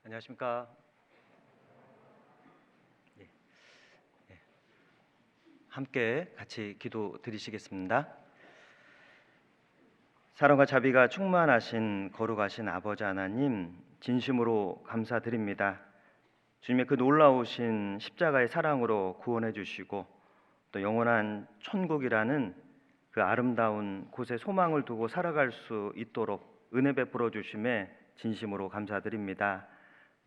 안녕하십니까. 예, 예. 함께 같이 기도 드리시겠습니다. 사랑과 자비가 충만하신 거룩하신 아버지 하나님, 진심으로 감사드립니다. 주님의 그 놀라우신 십자가의 사랑으로 구원해 주시고 또 영원한 천국이라는 그 아름다운 곳에 소망을 두고 살아갈 수 있도록 은혜 베풀어 주심에 진심으로 감사드립니다.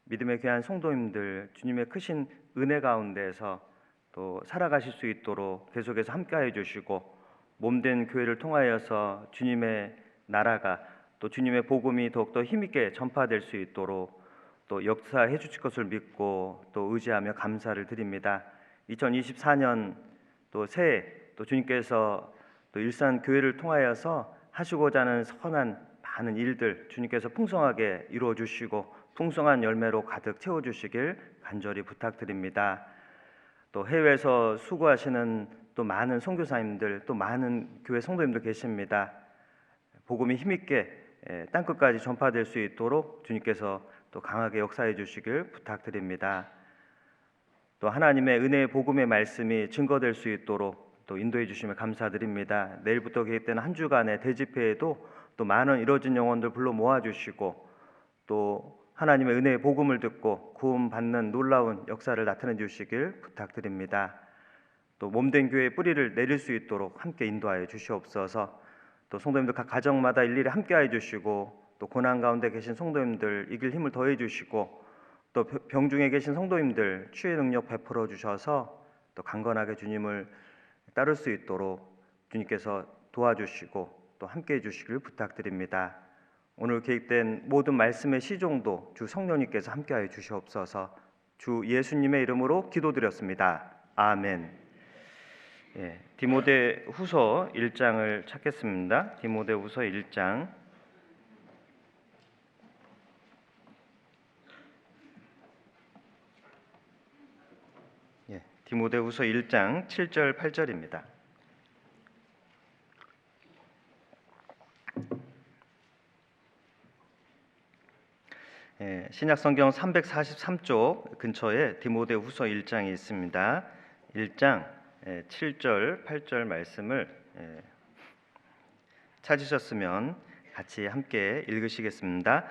믿음의 귀한 성도님들, 주님의 크신 은혜 가운데서 또 살아가실 수 있도록 계속해서 함께해 주시고 몸된 교회를 통하여서 주님의 나라가 또 주님의 복음이 더욱더 힘있게 전파될 수 있도록 또 역사해 주실 것을 믿고 또 의지하며 감사를 드립니다. 2024년 또 새해 또 주님께서 또 일산 교회를 통하여서 하시고자 하는 선한 많은 일들 주님께서 풍성하게 이루어 주시고 풍성한 열매로 가득 채워 주시길 간절히 부탁드립니다. 또 해외에서 수고하시는 또 많은 선교사님들 또 많은 교회 성도님들 계십니다. 복음이 힘있게 땅끝까지 전파될 수 있도록 주님께서 또 강하게 역사해 주시길 부탁드립니다. 또 하나님의 은혜의 복음의 말씀이 증거될 수 있도록 또 인도해 주시면 감사드립니다. 내일부터 계획되는 한 주간의 대집회에도 또 많은 이뤄진 영혼들 불러 모아주시고 또 하나님의 은혜의 복음을 듣고 구원받는 놀라운 역사를 나타내 주시길 부탁드립니다. 또 몸된 교회의 뿌리를 내릴 수 있도록 함께 인도하여 주시옵소서. 또 성도님들 각 가정마다 일일이 함께하여 주시고 또 고난 가운데 계신 성도님들 이길 힘을 더해 주시고 또 병중에 계신 성도님들 치유의 능력 베풀어 주셔서 또 강건하게 주님을 따를 수 있도록 주님께서 도와주시고 또 함께해 주시길 부탁드립니다. 오늘 계획된 모든 말씀의 시종도 주 성령님께서 함께하여 주시옵소서. 주 예수님의 이름으로 기도드렸습니다. 아멘. 디모데후서 1장을 찾겠습니다. 디모데후서 1장 디모데후서 1장 7절 8절입니다. 신약성경 343쪽 근처에 디모데후서 1장이 있습니다. 1장 7절 8절 말씀을 찾으셨으면 같이 함께 읽으시겠습니다.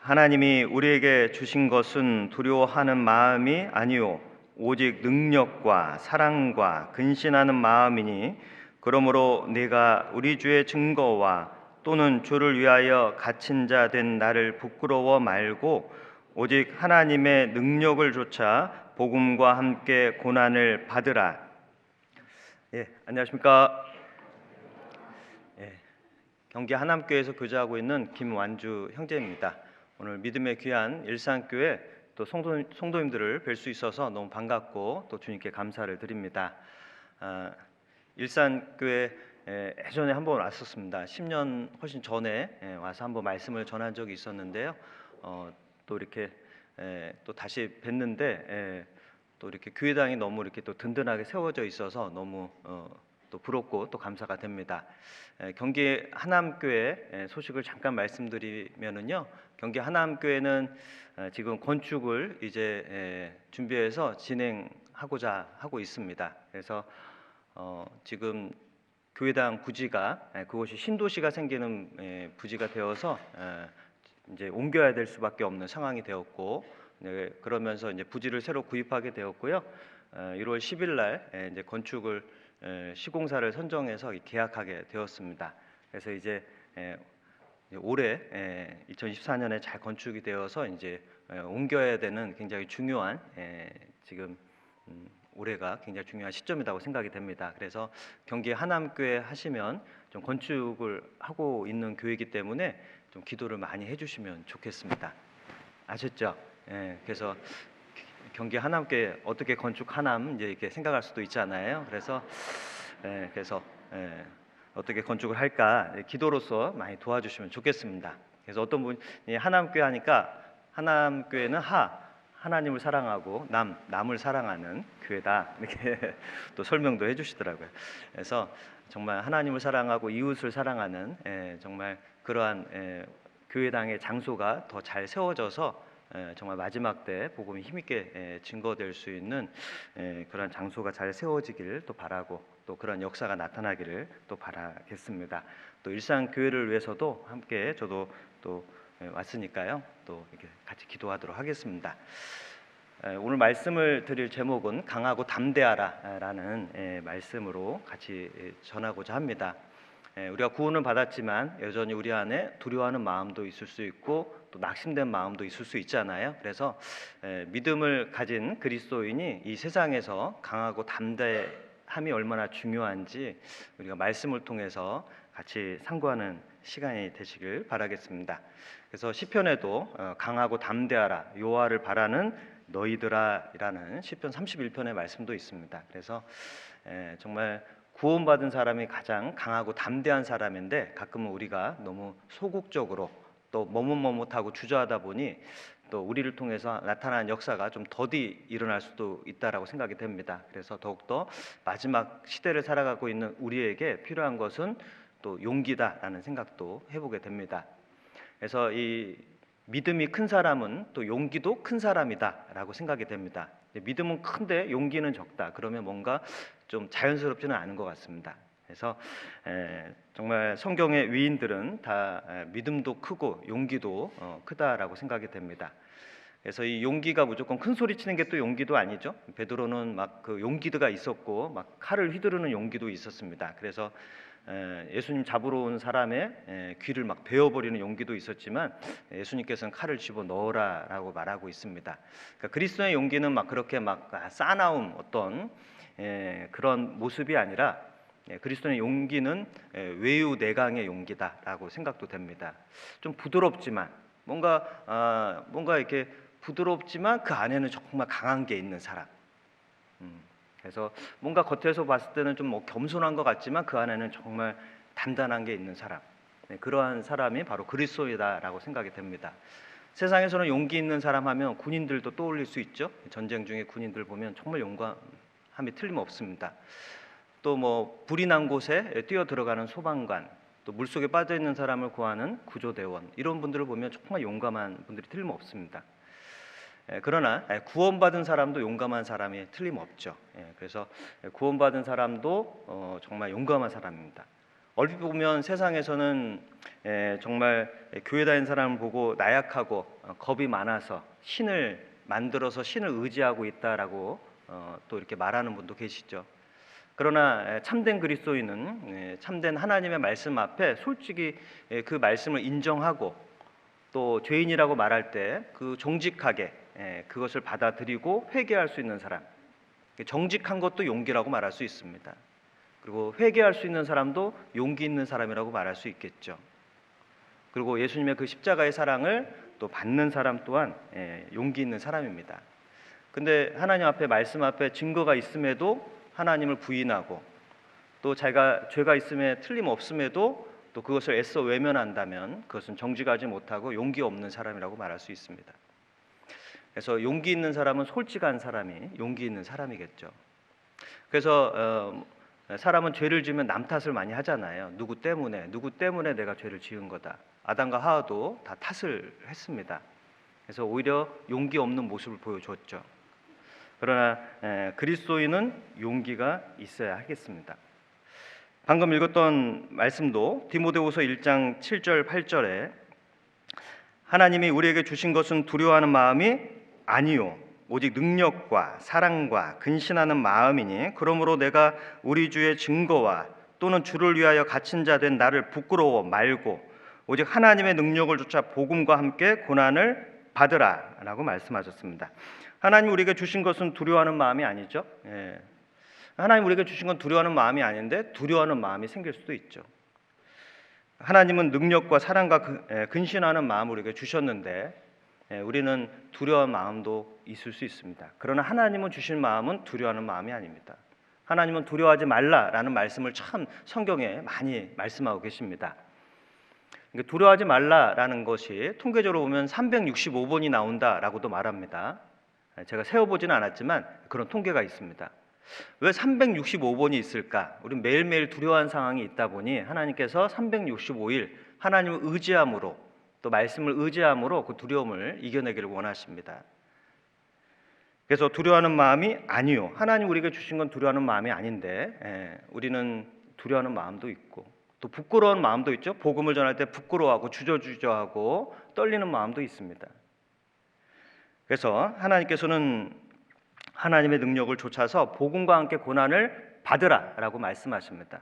하나님이 우리에게 주신 것은 두려워하는 마음이 아니요 오직 능력과 사랑과 근신하는 마음이니 그러므로 네가 우리 주의 증거와 또는 주를 위하여 갇힌 자 된 나를 부끄러워 말고 오직 하나님의 능력을 조차 복음과 함께 고난을 받으라. 안녕하십니까. 경기 하남교회에서 교제하고 있는 김완주 형제입니다. 오늘 믿음의 귀한 일산교회 또 성도님들을 뵐 수 있어서 너무 반갑고 또 주님께 감사를 드립니다. 일산교회 예전에 한번 왔었습니다. 10년 훨씬 전에 와서 한번 말씀을 전한 적이 있었는데요. 또 이렇게 또 다시 뵀는데 또 이렇게 교회당이 너무 이렇게 또 든든하게 세워져 있어서 너무 또 부럽고 또 감사가 됩니다. 경기 하남교회 소식을 잠깐 말씀드리면은요. 경기 하남교회는 지금 건축을 이제 준비해서 진행하고자 하고 있습니다. 그래서 지금 교회당 부지가 그것이 신도시가 생기는 부지가 되어서 이제 옮겨야 될 수밖에 없는 상황이 되었고 그러면서 이제 부지를 새로 구입하게 되었고요. 1월 10일 날 이제 건축을 시공사를 선정해서 계약하게 되었습니다. 그래서 이제 올해 2014년에 잘 건축이 되어서 이제 옮겨야 되는 굉장히 중요한 지금 올해가 굉장히 중요한 시점이라고 생각이 됩니다. 그래서 경기 하남교회 하시면 좀 건축을 하고 있는 교회이기 때문에 좀 기도를 많이 해주시면 좋겠습니다. 아셨죠? 그래서 경기 하남교회 어떻게 건축 하남 이제 이렇게 생각할 수도 있잖아요. 그래서 어떻게 건축을 할까 기도로서 많이 도와주시면 좋겠습니다. 그래서 어떤 분이 하남교회 하니까 하남교회는 하나님을 사랑하고 남을 사랑하는 교회다 이렇게 또 설명도 해주시더라고요. 그래서 정말 하나님을 사랑하고 이웃을 사랑하는 정말 그러한 교회당의 장소가 더 잘 세워져서 정말 마지막 때 복음이 힘있게 증거될 수 있는 그런 장소가 잘 세워지기를 또 바라고, 또 그런 역사가 나타나기를 또 바라겠습니다. 또 일상교회를 위해서도 함께 저도 또 왔으니까요, 또 이렇게 같이 기도하도록 하겠습니다. 오늘 말씀을 드릴 제목은 강하고 담대하라라는 말씀으로 같이 전하고자 합니다. 우리가 구원을 받았지만 여전히 우리 안에 두려워하는 마음도 있을 수 있고 또 낙심된 마음도 있을 수 있잖아요. 그래서 믿음을 가진 그리스도인이 이 세상에서 강하고 담대함이 얼마나 중요한지 우리가 말씀을 통해서 같이 상고하는 시간이 되시길 바라겠습니다. 그래서 시편에도 강하고 담대하라, 여호와를 바라는 너희들아라는 시편 31편의 말씀도 있습니다. 그래서 정말 구원받은 사람이 가장 강하고 담대한 사람인데, 가끔은 우리가 너무 소극적으로 또 머뭇머뭇하고 주저하다 보니 또 우리를 통해서 나타나는 역사가 좀 더디 일어날 수도 있다라고 생각이 됩니다. 그래서 더욱더 마지막 시대를 살아가고 있는 우리에게 필요한 것은 또 용기다라는 생각도 해보게 됩니다. 그래서 이 믿음이 큰 사람은 또 용기도 큰 사람이다라고 생각이 됩니다. 믿음은 큰데 용기는 적다. 그러면 뭔가 좀 자연스럽지는 않은 것 같습니다. 그래서 정말 성경의 위인들은 다 믿음도 크고 용기도 크다라고 생각이 됩니다. 그래서 이 용기가 무조건 큰 소리 치는 게 또 용기도 아니죠. 베드로는 막 그 용기가 있었고 막 칼을 휘두르는 용기도 있었습니다. 그래서 예수님 잡으러 온 사람의 귀를 막 베어버리는 용기도 있었지만 예수님께서는 칼을 집어 넣으라라고 말하고 있습니다. 그러니까 그리스도의 용기는 막 그렇게 막 싸나움 어떤 그런 모습이 아니라 그리스도의 용기는 외유내강의 용기다라고 생각도 됩니다. 좀 부드럽지만 뭔가 이렇게 부드럽지만 그 안에는 정말 강한 게 있는 사람. 그래서 뭔가 겉에서 봤을 때는 좀 뭐 겸손한 것 같지만 그 안에는 정말 단단한 게 있는 사람. 그러한 사람이 바로 그리스도이다라고 생각이 됩니다. 세상에서는 용기 있는 사람 하면 군인들도 떠올릴 수 있죠. 전쟁 중에 군인들 보면 정말 용감함이 틀림없습니다. 또 뭐 불이 난 곳에 뛰어 들어가는 소방관, 또 물속에 빠져 있는 사람을 구하는 구조대원, 이런 분들을 보면 정말 용감한 분들이 틀림없습니다. 그러나 구원받은 사람도 용감한 사람이 틀림없죠. 그래서 구원받은 사람도 정말 용감한 사람입니다. 얼핏 보면 세상에서는 정말 교회 다니는 사람을 보고 나약하고 겁이 많아서 신을 만들어서 신을 의지하고 있다라고 또 이렇게 말하는 분도 계시죠. 그러나 참된 그리스도인은 참된 하나님의 말씀 앞에 솔직히 그 말씀을 인정하고 또 죄인이라고 말할 때 그 정직하게 그것을 받아들이고 회개할 수 있는 사람, 정직한 것도 용기라고 말할 수 있습니다. 그리고 회개할 수 있는 사람도 용기 있는 사람이라고 말할 수 있겠죠. 그리고 예수님의 그 십자가의 사랑을 또 받는 사람 또한 용기 있는 사람입니다. 근데 하나님 앞에 말씀 앞에 증거가 있음에도 하나님을 부인하고 또 자기가 죄가 있음에 틀림없음에도 또 그것을 애써 외면한다면 그것은 정직하지 못하고 용기 없는 사람이라고 말할 수 있습니다. 그래서 용기 있는 사람은 솔직한 사람이 용기 있는 사람이겠죠. 그래서 사람은 죄를 지으면 남 탓을 많이 하잖아요. 누구 때문에 내가 죄를 지은 거다. 아담과 하와도 다 탓을 했습니다. 그래서 오히려 용기 없는 모습을 보여줬죠. 그러나 그리스도인은 용기가 있어야 하겠습니다. 방금 읽었던 말씀도 디모데후서 1장 7절 8절에 하나님이 우리에게 주신 것은 두려워하는 마음이 아니요 오직 능력과 사랑과 근신하는 마음이니 그러므로 내가 우리 주의 증거와 또는 주를 위하여 갇힌 자 된 나를 부끄러워 말고 오직 하나님의 능력을 쫓아 복음과 함께 고난을 받으라라고 말씀하셨습니다. 하나님 우리에게 주신 것은 두려워하는 마음이 아니죠. 하나님 우리에게 주신 건 두려워하는 마음이 아닌데 두려워하는 마음이 생길 수도 있죠. 하나님은 능력과 사랑과 근신하는 마음을 우리에게 주셨는데 우리는 두려워하는 마음도 있을 수 있습니다. 그러나 하나님은 주신 마음은 두려워하는 마음이 아닙니다. 하나님은 두려워하지 말라라는 말씀을 참 성경에 많이 말씀하고 계십니다. 두려워하지 말라라는 것이 통계적으로 보면 365번이 나온다라고도 말합니다. 제가 세어보지는 않았지만 그런 통계가 있습니다. 왜 365번이 있을까? 우리는 매일매일 두려워하는 상황이 있다 보니 하나님께서 365일 하나님을 의지함으로 또 말씀을 의지함으로 그 두려움을 이겨내기를 원하십니다. 그래서 두려워하는 마음이 아니요. 하나님 우리에게 주신 건 두려워하는 마음이 아닌데 우리는 두려워하는 마음도 있고 또 부끄러운 마음도 있죠. 복음을 전할 때 부끄러워하고 주저주저하고 떨리는 마음도 있습니다. 그래서 하나님께서는 하나님의 능력을 좇아서 복음과 함께 고난을 받으라라고 말씀하십니다.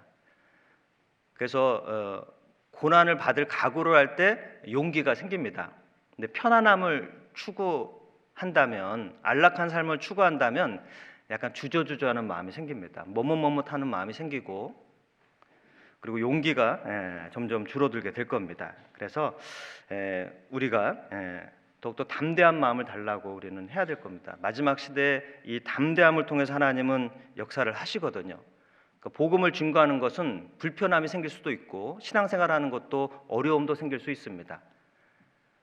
그래서 고난을 받을 각오를 할 때 용기가 생깁니다. 근데 편안함을 추구한다면, 안락한 삶을 추구한다면 약간 주저주저하는 마음이 생깁니다. 머뭇머뭇하는 마음이 생기고, 그리고 용기가 점점 줄어들게 될 겁니다. 그래서 우리가 더욱더 담대한 마음을 달라고 우리는 해야 될 겁니다. 마지막 시대에 이 담대함을 통해서 하나님은 역사를 하시거든요. 복음을 증거하는 것은 불편함이 생길 수도 있고 신앙생활하는 것도 어려움도 생길 수 있습니다.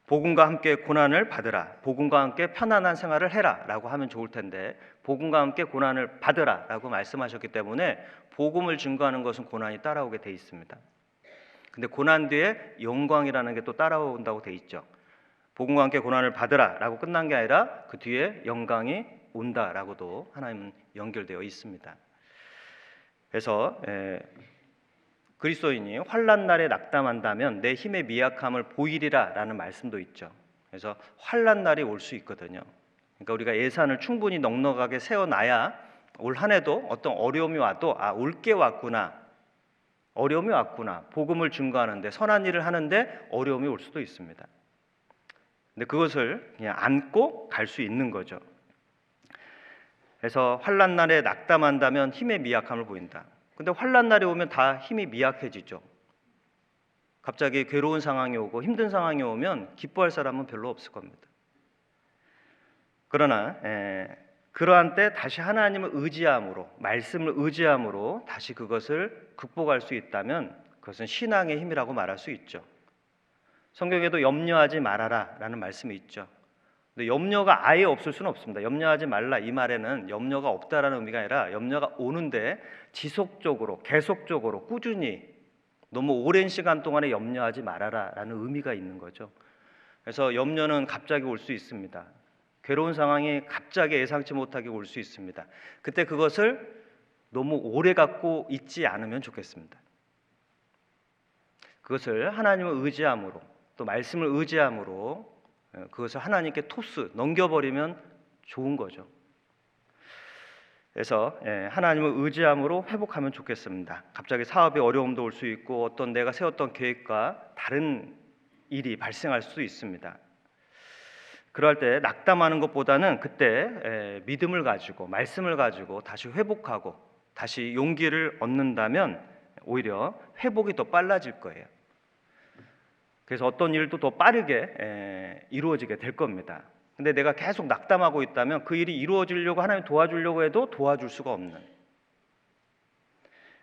복음과 함께 고난을 받으라, 복음과 함께 편안한 생활을 해라 라고 하면 좋을 텐데 복음과 함께 고난을 받으라 라고 말씀하셨기 때문에 복음을 증거하는 것은 고난이 따라오게 돼 있습니다. 근데 고난 뒤에 영광이라는 게 또 따라온다고 돼 있죠. 복음과 함께 고난을 받으라 라고 끝난 게 아니라 그 뒤에 영광이 온다라고도 하나님은 연결되어 있습니다. 그래서 그리스도인이 환난 날에 낙담한다면 내 힘의 미약함을 보이리라 라는 말씀도 있죠. 그래서 환난 날이 올 수 있거든요. 그러니까 우리가 예산을 충분히 넉넉하게 세워놔야 올 한 해도 어떤 어려움이 와도 올 게 왔구나, 어려움이 왔구나, 복음을 증거하는데 선한 일을 하는데 어려움이 올 수도 있습니다. 근데 그것을 그냥 안고 갈 수 있는 거죠. 그래서 환난 날에 낙담한다면 힘의 미약함을 보인다. 근데 환난 날이 오면 다 힘이 미약해지죠. 갑자기 괴로운 상황이 오고 힘든 상황이 오면 기뻐할 사람은 별로 없을 겁니다. 그러나 그러한 때 다시 하나님을 의지함으로, 말씀을 의지함으로 다시 그것을 극복할 수 있다면 그것은 신앙의 힘이라고 말할 수 있죠. 성경에도 염려하지 말아라 라는 말씀이 있죠. 근데 염려가 아예 없을 수는 없습니다. 염려하지 말라 이 말에는 염려가 없다라는 의미가 아니라 염려가 오는데 지속적으로, 계속적으로, 꾸준히 너무 오랜 시간 동안에 염려하지 말아라 라는 의미가 있는 거죠. 그래서 염려는 갑자기 올 수 있습니다. 괴로운 상황이 갑자기 예상치 못하게 올 수 있습니다. 그때 그것을 너무 오래 갖고 있지 않으면 좋겠습니다. 그것을 하나님을 의지함으로 또 말씀을 의지함으로 그것을 하나님께 토스 넘겨버리면 좋은 거죠. 그래서 하나님을 의지함으로 회복하면 좋겠습니다. 갑자기 사업에 어려움도 올 수 있고 어떤 내가 세웠던 계획과 다른 일이 발생할 수도 있습니다. 그럴 때 낙담하는 것보다는 그때 믿음을 가지고 말씀을 가지고 다시 회복하고 다시 용기를 얻는다면 오히려 회복이 더 빨라질 거예요. 그래서 어떤 일도 더 빠르게 이루어지게 될 겁니다. 근데 내가 계속 낙담하고 있다면 그 일이 이루어지려고 하나님 도와주려고 해도 도와줄 수가 없는.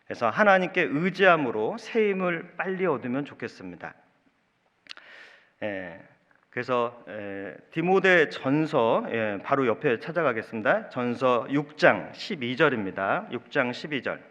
그래서 하나님께 의지함으로 새 힘을 빨리 얻으면 좋겠습니다. 그래서 디모데 전서 바로 옆에 찾아가겠습니다. 전서 6장 12절입니다. 6장 12절.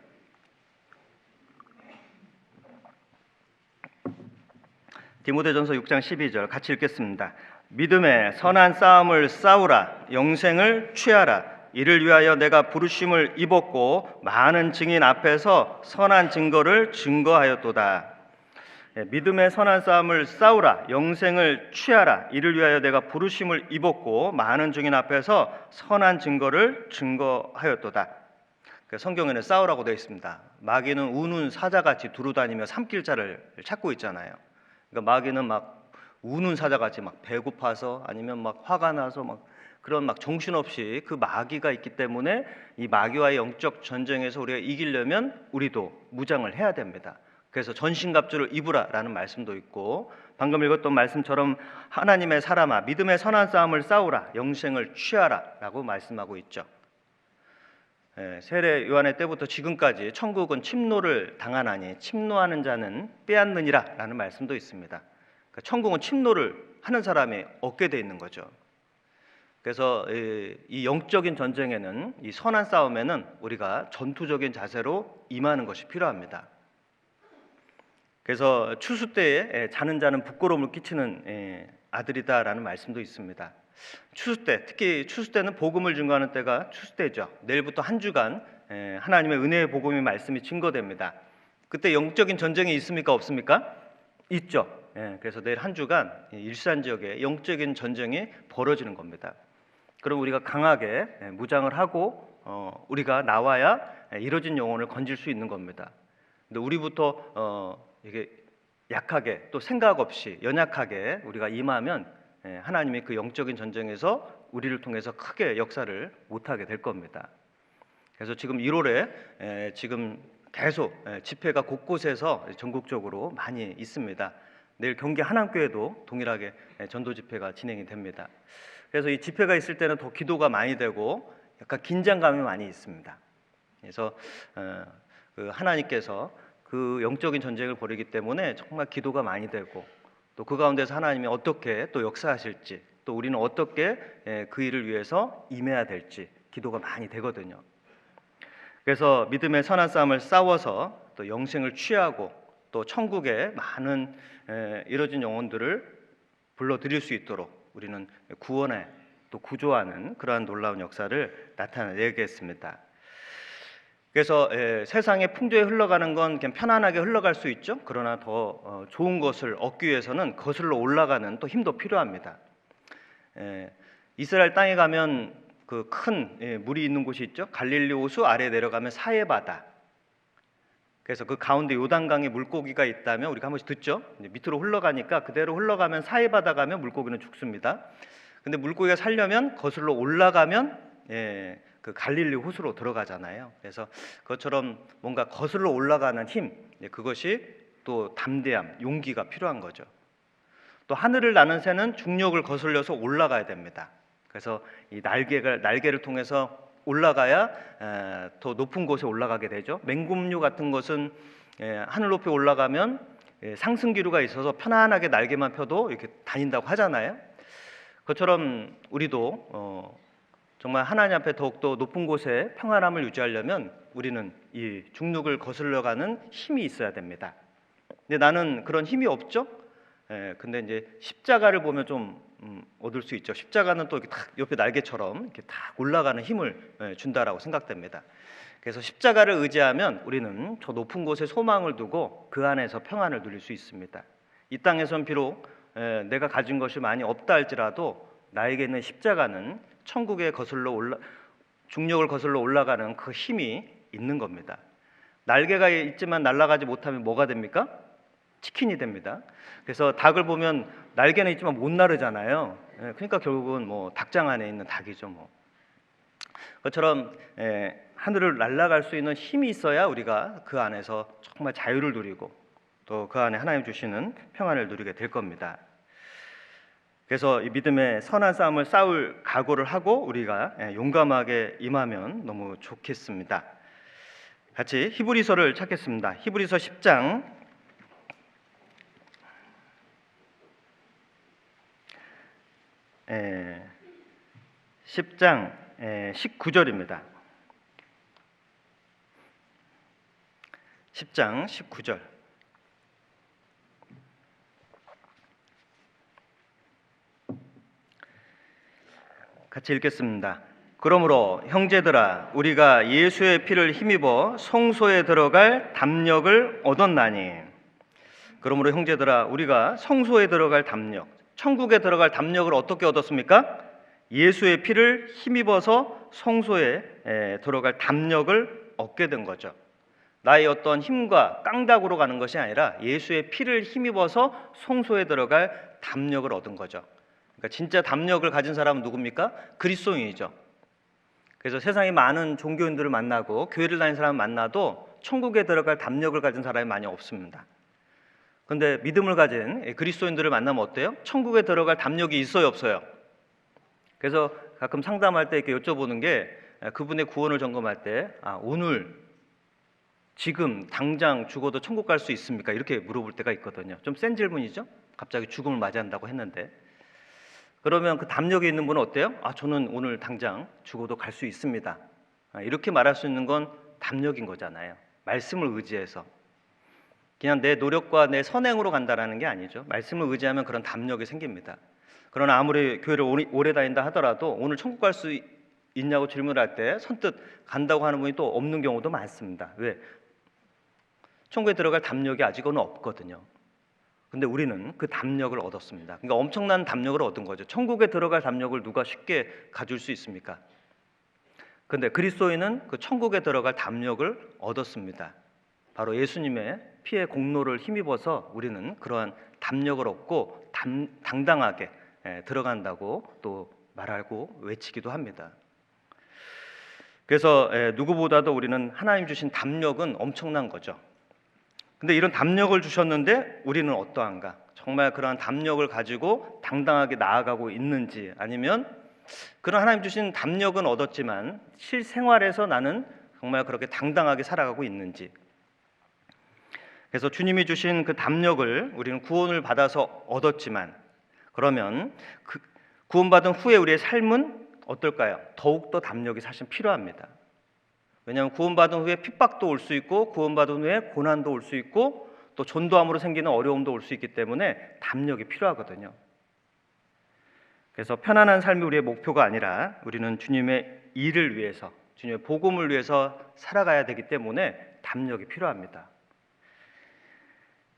디모데전서 6장 12절 같이 읽겠습니다. 믿음의 선한 싸움을 싸우라, 영생을 취하라. 이를 위하여 내가 부르심을 입었고 많은 증인 앞에서 선한 증거를 증거하였도다. 믿음의 선한 싸움을 싸우라, 영생을 취하라. 이를 위하여 내가 부르심을 입었고 많은 증인 앞에서 선한 증거를 증거하였도다. 성경에는 싸우라고 되어 있습니다. 마귀는 우는 사자같이 두루다니며 삼킬 자를 찾고 있잖아요. 그러니까 마귀는 막 우는 사자같이 막 배고파서 아니면 막 화가 나서 막 그런 막 정신없이 그 마귀가 있기 때문에 이 마귀와의 영적 전쟁에서 우리가 이기려면 우리도 무장을 해야 됩니다. 그래서 전신갑주를 입으라라는 말씀도 있고 방금 읽었던 말씀처럼 하나님의 사람아 믿음의 선한 싸움을 싸우라 영생을 취하라라고 말씀하고 있죠. 세례 요한의 때부터 지금까지 천국은 침노를 당하나니 침노하는 자는 빼앗느니라 라는 말씀도 있습니다. 그러니까 천국은 침노를 하는 사람이 얻게 돼 있는 거죠. 그래서 이 영적인 전쟁에는 이 선한 싸움에는 우리가 전투적인 자세로 임하는 것이 필요합니다. 그래서 추수 때에 자는 자는 부끄러움을 끼치는 아들이다라는 말씀도 있습니다. 추수 때, 특히 추수 때는 복음을 증거하는 때가 추수 때죠. 내일부터 한 주간 하나님의 은혜의 복음의 말씀이 증거됩니다. 그때 영적인 전쟁이 있습니까? 없습니까? 있죠. 그래서 내일 한 주간 일산 지역에 영적인 전쟁이 벌어지는 겁니다. 그럼 우리가 강하게 무장을 하고 우리가 나와야 이뤄진 영혼을 건질 수 있는 겁니다. 근데 우리부터 이게 약하게 또 생각 없이 연약하게 우리가 임하면 하나님이 그 영적인 전쟁에서 우리를 통해서 크게 역사를 못하게 될 겁니다. 그래서 지금 1월에 지금 계속 집회가 곳곳에서 전국적으로 많이 있습니다. 내일 경기 하남교회도 동일하게 전도 집회가 진행이 됩니다. 그래서 이 집회가 있을 때는 더 기도가 많이 되고 약간 긴장감이 많이 있습니다. 그래서 그 하나님께서 그 영적인 전쟁을 벌이기 때문에 정말 기도가 많이 되고 또 그 가운데서 하나님이 어떻게 또 역사하실지 또 우리는 어떻게 그 일을 위해서 임해야 될지 기도가 많이 되거든요. 그래서 믿음의 선한 싸움을 싸워서 또 영생을 취하고 또 천국의 많은 이뤄진 영혼들을 불러들일 수 있도록 우리는 구원에 또 구조하는 그러한 놀라운 역사를 나타내겠습니다. 그래서 세상의 풍조에 흘러가는 건 그냥 편안하게 흘러갈 수 있죠. 그러나 더 좋은 것을 얻기 위해서는 거슬러 올라가는 또 힘도 필요합니다. 이스라엘 땅에 가면 그 큰 물이 있는 곳이 있죠. 갈릴리 호수 아래 내려가면 사해바다. 그래서 그 가운데 요단강에 물고기가 있다면 우리가 한 번씩 듣죠. 밑으로 흘러가니까 그대로 흘러가면 사해바다 가면 물고기는 죽습니다. 근데 물고기가 살려면 거슬러 올라가면 그 갈릴리 호수로 들어가잖아요. 그래서 그것처럼 뭔가 거슬러 올라가는 힘, 그것이 또 담대함, 용기가 필요한 거죠. 또 하늘을 나는 새는 중력을 거슬려서 올라가야 됩니다. 그래서 이 날개를 통해서 올라가야 더 높은 곳에 올라가게 되죠. 맹금류 같은 것은 하늘 높이 올라가면 상승기류가 있어서 편안하게 날개만 펴도 이렇게 다닌다고 하잖아요. 그것처럼 우리도 정말 하나님 앞에 더욱더 높은 곳에 평안함을 유지하려면 우리는 이 중력을 거슬러가는 힘이 있어야 됩니다. 근데 나는 그런 힘이 없죠. 근데 이제 십자가를 보면 좀 얻을 수 있죠. 십자가는 또 이렇게 탁 옆에 날개처럼 이렇게 탁 올라가는 힘을 준다라고 생각됩니다. 그래서 십자가를 의지하면 우리는 저 높은 곳에 소망을 두고 그 안에서 평안을 누릴 수 있습니다. 이 땅에선 비록 내가 가진 것이 많이 없다 할지라도 나에게 있는 십자가는 천국에 중력을 거슬러 올라가는 그 힘이 있는 겁니다. 날개가 있지만 날아가지 못하면 뭐가 됩니까? 치킨이 됩니다. 그래서 닭을 보면 날개는 있지만 못 나르잖아요. 그러니까 결국은 뭐 닭장 안에 있는 닭이죠. 뭐 그것처럼 하늘을 날아갈 수 있는 힘이 있어야 우리가 그 안에서 정말 자유를 누리고 또 그 안에 하나님 주시는 평안을 누리게 될 겁니다. 그래서 이 믿음의 선한 싸움을 싸울 각오를 하고 우리가 용감하게 임하면 너무 좋겠습니다. 같이 히브리서를 찾겠습니다. 히브리서 10장 19절입니다. 10장 19절. 같이 읽겠습니다. 그러므로 형제들아 우리가 예수의 피를 힘입어 성소에 들어갈 담력을 얻었나니. 그러므로 형제들아 우리가 성소에 들어갈 담력, 천국에 들어갈 담력을 어떻게 얻었습니까? 예수의 피를 힘입어서 성소에 들어갈 담력을 얻게 된 거죠. 나의 어떤 힘과 깡다구로 가는 것이 아니라 예수의 피를 힘입어서 성소에 들어갈 담력을 얻은 거죠. 그러니까 진짜 담력을 가진 사람은 누굽니까? 그리스도인이죠. 그래서 세상에 많은 종교인들을 만나고 교회를 다니는 사람을 만나도 천국에 들어갈 담력을 가진 사람이 많이 없습니다. 그런데 믿음을 가진 그리스도인들을 만나면 어때요? 천국에 들어갈 담력이 있어요, 없어요? 그래서 가끔 상담할 때 이렇게 여쭤보는 게 그분의 구원을 점검할 때 오늘 지금 당장 죽어도 천국 갈 수 있습니까? 이렇게 물어볼 때가 있거든요. 좀 센 질문이죠? 갑자기 죽음을 맞이한다고 했는데 그러면 그 담력이 있는 분은 어때요? 저는 오늘 당장 죽어도 갈 수 있습니다. 이렇게 말할 수 있는 건 담력인 거잖아요. 말씀을 의지해서. 그냥 내 노력과 내 선행으로 간다라는 게 아니죠. 말씀을 의지하면 그런 담력이 생깁니다. 그러나 아무리 교회를 오래 다닌다 하더라도 오늘 천국 갈 수 있냐고 질문할 때 선뜻 간다고 하는 분이 또 없는 경우도 많습니다. 왜? 천국에 들어갈 담력이 아직은 없거든요. 근데 우리는 그 담력을 얻었습니다. 그러니까 엄청난 담력을 얻은 거죠. 천국에 들어갈 담력을 누가 쉽게 가질 수 있습니까? 근데 그리스도인은 그 천국에 들어갈 담력을 얻었습니다. 바로 예수님의 피의 공로를 힘입어서 우리는 그러한 담력을 얻고 당당하게 들어간다고 또 말하고 외치기도 합니다. 그래서 누구보다도 우리는 하나님 주신 담력은 엄청난 거죠. 근데 이런 담력을 주셨는데 우리는 어떠한가? 정말 그러한 담력을 가지고 당당하게 나아가고 있는지, 아니면 그런 하나님 주신 담력은 얻었지만 실생활에서 나는 정말 그렇게 당당하게 살아가고 있는지. 그래서 주님이 주신 그 담력을 우리는 구원을 받아서 얻었지만, 그러면 그 구원받은 후에 우리의 삶은 어떨까요? 더욱더 담력이 사실 필요합니다. 왜냐하면 구원받은 후에 핍박도 올 수 있고, 구원받은 후에 고난도 올 수 있고, 또 전도함으로 생기는 어려움도 올 수 있기 때문에 담력이 필요하거든요. 그래서 편안한 삶이 우리의 목표가 아니라 우리는 주님의 일을 위해서, 주님의 복음을 위해서 살아가야 되기 때문에 담력이 필요합니다.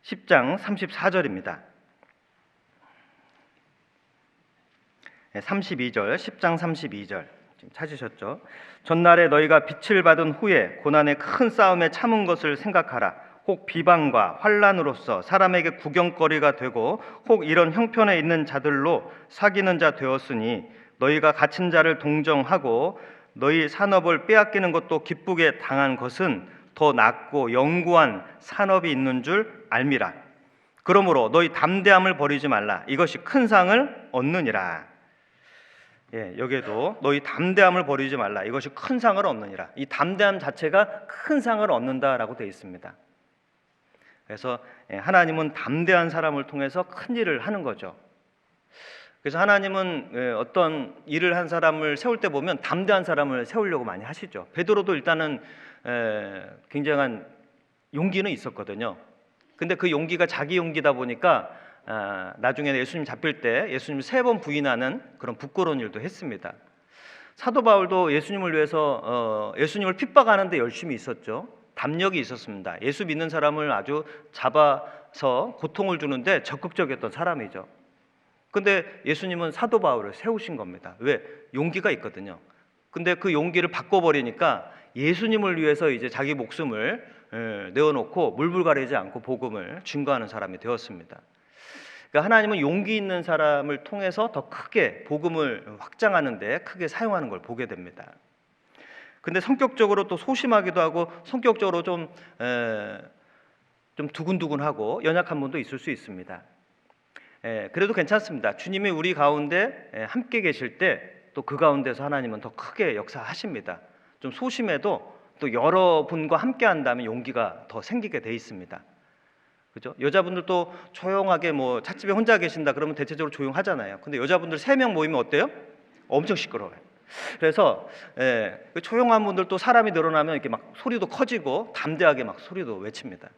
10장 34절입니다. 32절, 10장 32절 지금 찾으셨죠? 전날에 너희가 빛을 받은 후에 고난의 큰 싸움에 참은 것을 생각하라. 혹 비방과 환난으로서 사람에게 구경거리가 되고 혹 이런 형편에 있는 자들로 사귀는 자 되었으니 너희가 갇힌 자를 동정하고 너희 산업을 빼앗기는 것도 기쁘게 당한 것은 더 낫고 영구한 산업이 있는 줄 알미라. 그러므로 너희 담대함을 버리지 말라. 이것이 큰 상을 얻느니라. 여기에도 너희 담대함을 버리지 말라. 이것이 큰 상을 얻느니라. 이 담대함 자체가 큰 상을 얻는다라고 되어 있습니다. 그래서 하나님은 담대한 사람을 통해서 큰 일을 하는 거죠. 그래서 하나님은 어떤 일을 한 사람을 세울 때 보면 담대한 사람을 세우려고 많이 하시죠. 베드로도 일단은 굉장한 용기는 있었거든요. 근데 그 용기가 자기 용기다 보니까 나중에 예수님 잡힐 때 예수님 3번 부인하는 그런 부끄러운 일도 했습니다. 사도 바울도 예수님을 위해서 예수님을 핍박하는데 열심히 있었죠. 담력이 있었습니다. 예수 믿는 사람을 아주 잡아서 고통을 주는데 적극적이었던 사람이죠. 근데 예수님은 사도 바울을 세우신 겁니다. 왜? 용기가 있거든요. 근데 그 용기를 바꿔버리니까 예수님을 위해서 이제 자기 목숨을 내어놓고 물불 가리지 않고 복음을 증거하는 사람이 되었습니다. 그러니까 하나님은 용기 있는 사람을 통해서 더 크게 복음을 확장하는 데 크게 사용하는 걸 보게 됩니다. 근데 성격적으로 또 소심하기도 하고 성격적으로 좀 두근두근하고 연약한 분도 있을 수 있습니다. 그래도 괜찮습니다. 주님이 우리 가운데 함께 계실 때 또 그 가운데서 하나님은 더 크게 역사하십니다. 좀 소심해도 또 여러분과 함께 한다면 용기가 더 생기게 돼 있습니다. 그죠? 여자분들도 조용하게 뭐 찻집에 혼자 계신다 그러면 대체적으로 조용하잖아요. 근데 여자분들 3명 모이면 어때요? 엄청 시끄러워요. 그래서 조용한 분들도 사람이 늘어나면 이렇게 막 소리도 커지고 담대하게 막 소리도 외칩니다.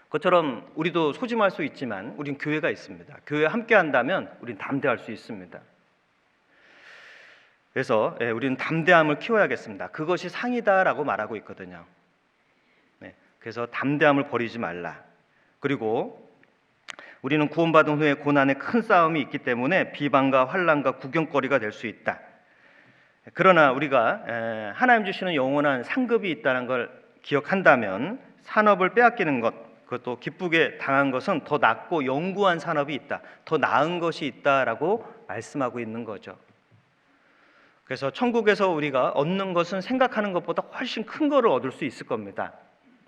그것처럼 우리도 소심할 수 있지만 우린 교회가 있습니다. 교회에 함께 한다면 우린 담대할 수 있습니다. 그래서 우리는 담대함을 키워야겠습니다. 그것이 상이다라고 말하고 있거든요. 그래서 담대함을 버리지 말라. 그리고 우리는 구원받은 후에 고난의 큰 싸움이 있기 때문에 비방과 환난과 구경거리가 될 수 있다. 그러나 우리가 하나님 주시는 영원한 상급이 있다는 걸 기억한다면 산업을 빼앗기는 것, 그것도 기쁘게 당한 것은 더 낫고 영구한 산업이 있다, 더 나은 것이 있다라고 말씀하고 있는 거죠. 그래서 천국에서 우리가 얻는 것은 생각하는 것보다 훨씬 큰 거를 얻을 수 있을 겁니다.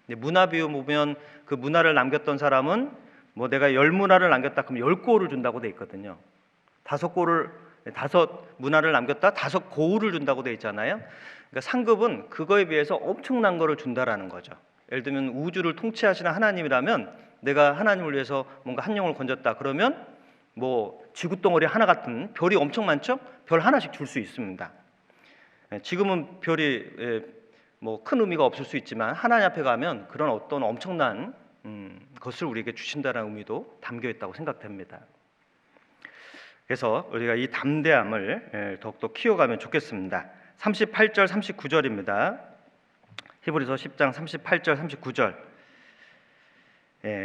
문화 비유 보면 그 문화를 남겼던 사람은 뭐 내가 10문화를 남겼다 그러면 10고를 준다고 돼 있거든요. 5 문화를 남겼다 5고를 준다고 돼 있잖아요. 그러니까 상급은 그거에 비해서 엄청난 거를 준다라는 거죠. 예를 들면 우주를 통치하시는 하나님이라면 내가 하나님을 위해서 뭔가 한 영을 건졌다 그러면 뭐 지구덩어리 하나 같은 별이 엄청 많죠? 별 하나씩 줄 수 있습니다. 지금은 별이 뭐 큰 의미가 없을 수 있지만 하나님 앞에 가면 그런 어떤 엄청난 것을 우리에게 주신다는 의미도 담겨 있다고 생각됩니다. 그래서 우리가 이 담대함을 더욱더 키워가면 좋겠습니다. 38절 39절입니다. 히브리서 10장 38절 39절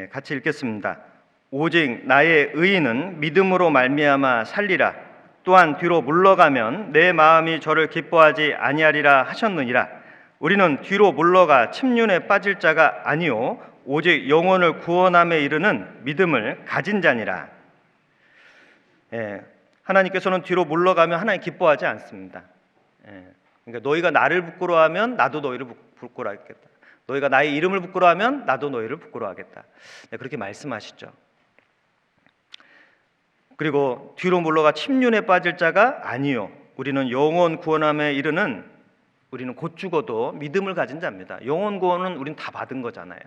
같이 읽겠습니다. 오직 나의 의인은 믿음으로 말미암아 살리라. 또한 뒤로 물러가면 내 마음이 저를 기뻐하지 아니하리라 하셨느니라. 우리는 뒤로 물러가 침륜에 빠질 자가 아니요 오직 영혼을 구원함에 이르는 믿음을 가진 자니라. 하나님께서는 뒤로 물러가면 하나님 기뻐하지 않습니다. 그러니까 너희가 나를 부끄러워하면 나도 너희를 부끄러워하겠다. 너희가 나의 이름을 부끄러워하면 나도 너희를 부끄러워하겠다. 그렇게 말씀하시죠. 그리고 뒤로 물러가 침륜에 빠질 자가 아니요 우리는 영혼 구원함에 이르는 우리는 곧 죽어도 믿음을 가진 자입니다. 영혼 구원은 우리는 다 받은 거잖아요.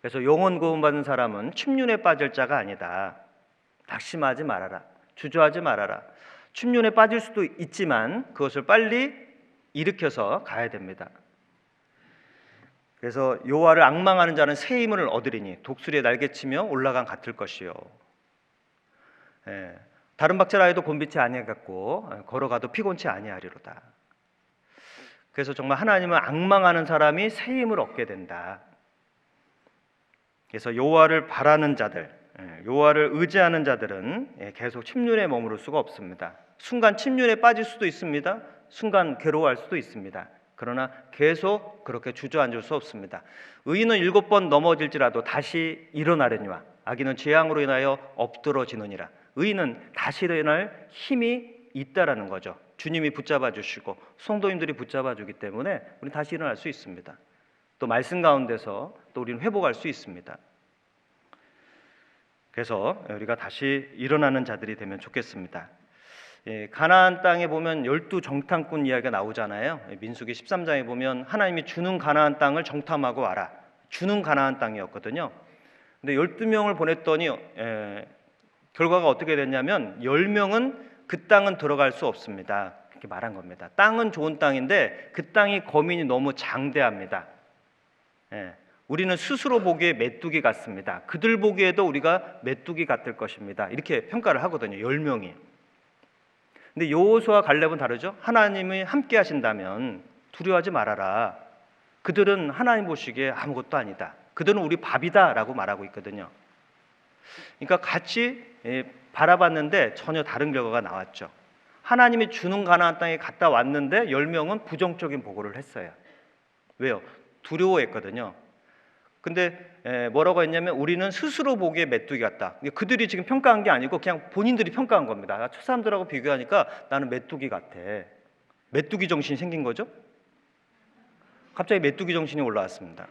그래서 영혼 구원 받은 사람은 침륜에 빠질 자가 아니다. 낙심하지 말아라. 주저하지 말아라. 침륜에 빠질 수도 있지만 그것을 빨리 일으켜서 가야 됩니다. 그래서 여호와를 앙망하는 자는 새 힘을 얻으리니 독수리의 날개치며 올라간 같을 것이요. 다른 박자라 해도 곤비치 아니하겠고 걸어가도 피곤치 아니하리로다. 그래서 정말 하나님을 앙망하는 사람이 새 힘을 얻게 된다. 그래서 여호와를 바라는 자들, 여호와를 의지하는 자들은 계속 침륜에 머무를 수가 없습니다. 순간 침륜에 빠질 수도 있습니다. 순간 괴로워할 수도 있습니다. 그러나 계속 그렇게 주저앉을 수 없습니다. 의인은 7번 넘어질지라도 다시 일어나려니와 악인은 재앙으로 인하여 엎드러지느니라. 의인은 다시 일어날 힘이 있다라는 거죠. 주님이 붙잡아 주시고 성도님들이 붙잡아 주기 때문에 우리는 다시 일어날 수 있습니다. 또 말씀 가운데서 또 우리는 회복할 수 있습니다. 그래서 우리가 다시 일어나는 자들이 되면 좋겠습니다. 가나안 땅에 보면 12정탐꾼 이야기가 나오잖아요. 민수기 13장에 보면 하나님이 주는 가나안 땅을 정탐하고 와라. 주는 가나안 땅이었거든요. 근데 12명을 보냈더니 결과가 어떻게 됐냐면 10명은 그 땅은 들어갈 수 없습니다. 그렇게 말한 겁니다. 땅은 좋은 땅인데 그 땅이 거민이 너무 장대합니다. 우리는 스스로 보기에 메뚜기 같습니다. 그들 보기에도 우리가 메뚜기 같을 것입니다. 이렇게 평가를 하거든요. 10명이. 근데 여호수아와 갈렙은 다르죠. 하나님이 함께 하신다면 두려워하지 말아라. 그들은 하나님 보시기에 아무것도 아니다. 그들은 우리 밥이다 라고 말하고 있거든요. 그러니까 같이 바라봤는데 전혀 다른 결과가 나왔죠. 하나님이 주는 가나안 땅에 갔다 왔는데 10명은 부정적인 보고를 했어요. 왜요? 두려워했거든요. 근데 뭐라고 했냐면 우리는 스스로 보기에 메뚜기 같다. 그들이 지금 평가한 게 아니고 그냥 본인들이 평가한 겁니다. 저 사람들하고 비교하니까 나는 메뚜기 같아. 메뚜기 정신이 생긴 거죠. 갑자기 메뚜기 정신이 올라왔습니다.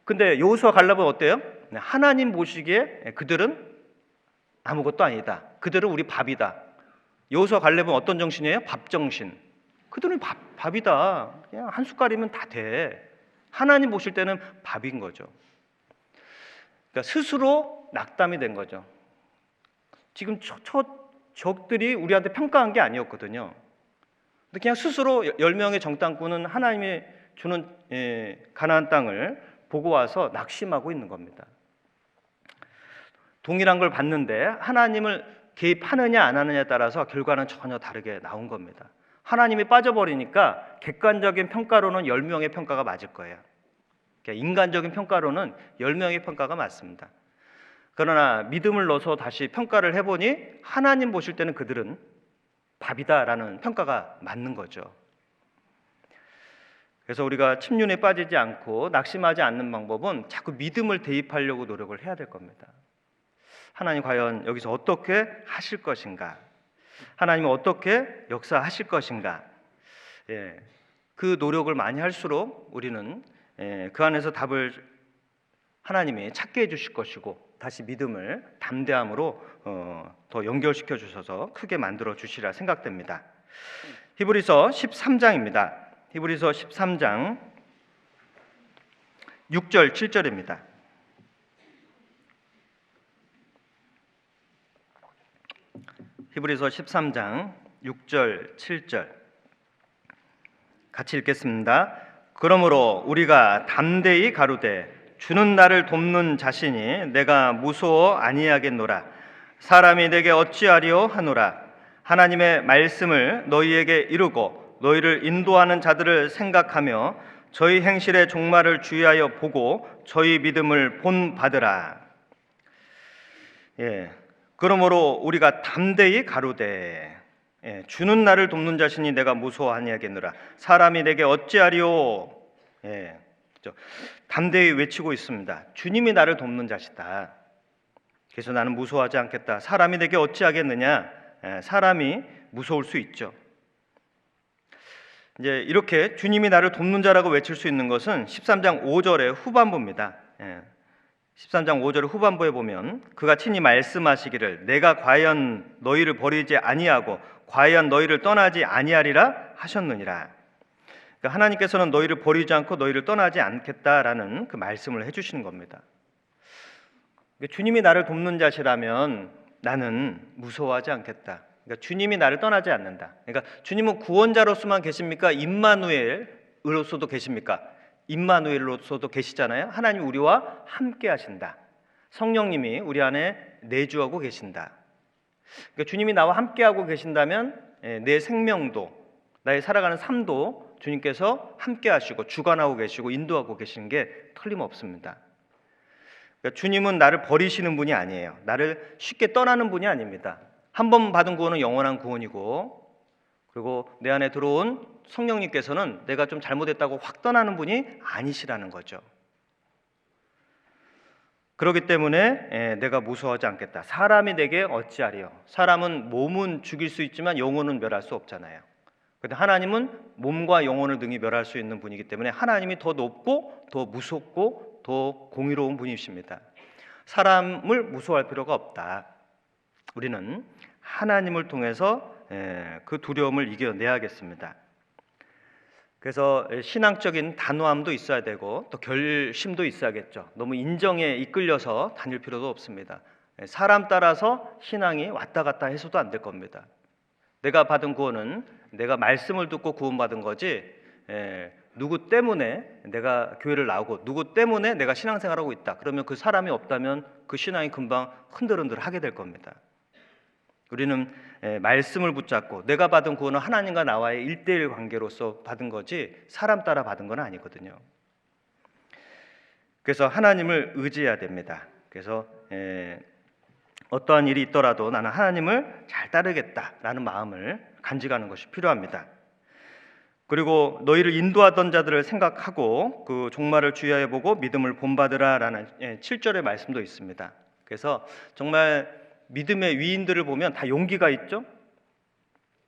근데 여호수아 갈렙은 어때요? 하나님 보시기에 그들은 아무것도 아니다. 그들은 우리 밥이다. 여호수아 갈렙은 어떤 정신이에요? 밥 정신. 그들은 밥이다. 그냥 한 숟갈이면 다 돼. 하나님 보실 때는 밥인 거죠. 그러니까 스스로 낙담이 된 거죠. 지금 적들이 우리한테 평가한 게 아니었거든요. 근데 그냥 스스로 10명의 정탐꾼은 하나님이 주는 가나안 땅을 보고 와서 낙심하고 있는 겁니다. 동일한 걸 봤는데 하나님을 개입하느냐 안 하느냐에 따라서 결과는 전혀 다르게 나온 겁니다. 하나님이 빠져버리니까 객관적인 평가로는 10명의 평가가 맞을 거예요. 그러니까 인간적인 평가로는 10명의 평가가 맞습니다. 그러나 믿음을 넣어서 다시 평가를 해보니 하나님 보실 때는 그들은 밥이다라는 평가가 맞는 거죠. 그래서 우리가 침륜에 빠지지 않고 낙심하지 않는 방법은 자꾸 믿음을 대입하려고 노력을 해야 될 겁니다. 하나님 과연 여기서 어떻게 하실 것인가? 하나님은 어떻게 역사하실 것인가? 그 노력을 많이 할수록 우리는 그 안에서 답을 하나님이 찾게 해주실 것이고 다시 믿음을 담대함으로 더 연결시켜 주셔서 크게 만들어 주시리라 생각됩니다. 히브리서 13장입니다. 히브리서 13장 6절 7절입니다. 히브리서 13장 6절 7절 같이 읽겠습니다. 그러므로 우리가 담대히 가로되 주는 나를 돕는 자신이 내가 무서워 아니하겠노라. 사람이 내게 어찌하리요 하노라. 하나님의 말씀을 너희에게 이루고 너희를 인도하는 자들을 생각하며 저희 행실의 종말을 주의하여 보고 저희 믿음을 본받으라. 그러므로 우리가 담대히 가로되 주는 나를 돕는 자신이 내가 무서워 아니하겠노라. 사람이 내게 어찌하리요. 담대히 외치고 있습니다. 주님이 나를 돕는 자시다. 그래서 나는 무서워하지 않겠다. 사람이 내게 어찌하겠느냐. 사람이 무서울 수 있죠. 이제 이렇게 주님이 나를 돕는 자라고 외칠 수 있는 것은 13장 5절의 후반부입니다. 13장 5절 후반부에 보면 그가 친히 말씀하시기를 내가 과연 너희를 버리지 아니하고 과연 너희를 떠나지 아니하리라 하셨느니라. 그러니까 하나님께서는 너희를 버리지 않고 너희를 떠나지 않겠다라는 그 말씀을 해주시는 겁니다. 주님이 나를 돕는 자시라면 나는 무서워하지 않겠다. 그러니까 주님이 나를 떠나지 않는다. 그러니까 주님은 구원자로서만 계십니까? 임마누엘으로서도 계십니까? 임마누엘로서도 계시잖아요. 하나님 우리와 함께 하신다. 성령님이 우리 안에 내주하고 계신다. 그러니까 주님이 나와 함께 하고 계신다면 내 생명도 나의 살아가는 삶도 주님께서 함께 하시고 주관하고 계시고 인도하고 계시는 게 틀림없습니다. 그러니까 주님은 나를 버리시는 분이 아니에요. 나를 쉽게 떠나는 분이 아닙니다. 한 번 받은 구원은 영원한 구원이고, 그리고 내 안에 들어온 성령님께서는 내가 좀 잘못했다고 확 떠나는 분이 아니시라는 거죠. 그렇기 때문에 내가 무서워하지 않겠다. 사람이 내게 어찌하리요. 사람은 몸은 죽일 수 있지만 영혼은 멸할 수 없잖아요. 그런데 하나님은 몸과 영혼을 등이 멸할 수 있는 분이기 때문에 하나님이 더 높고 더 무섭고 더 공의로운 분이십니다. 사람을 무서워할 필요가 없다. 우리는 하나님을 통해서 그 두려움을 이겨내야겠습니다. 그래서 신앙적인 단호함도 있어야 되고 또 결심도 있어야겠죠. 너무 인정에 이끌려서 다닐 필요도 없습니다. 사람 따라서 신앙이 왔다 갔다 해서도 안 될 겁니다. 내가 받은 구원은 내가 말씀을 듣고 구원받은 거지 누구 때문에 내가 교회를 나오고 누구 때문에 내가 신앙생활하고 있다. 그러면 그 사람이 없다면 그 신앙이 금방 흔들흔들 하게 될 겁니다. 우리는 말씀을 붙잡고 내가 받은 구원은 하나님과 나와의 1:1 관계로서 받은 거지 사람 따라 받은 건 아니거든요. 그래서 하나님을 의지해야 됩니다. 그래서 어떠한 일이 있더라도 나는 하나님을 잘 따르겠다라는 마음을 간직하는 것이 필요합니다. 그리고 너희를 인도하던 자들을 생각하고 그 종말을 주의하여 보고 믿음을 본받으라라는 7절의 말씀도 있습니다. 그래서 정말 믿음의 위인들을 보면 다 용기가 있죠.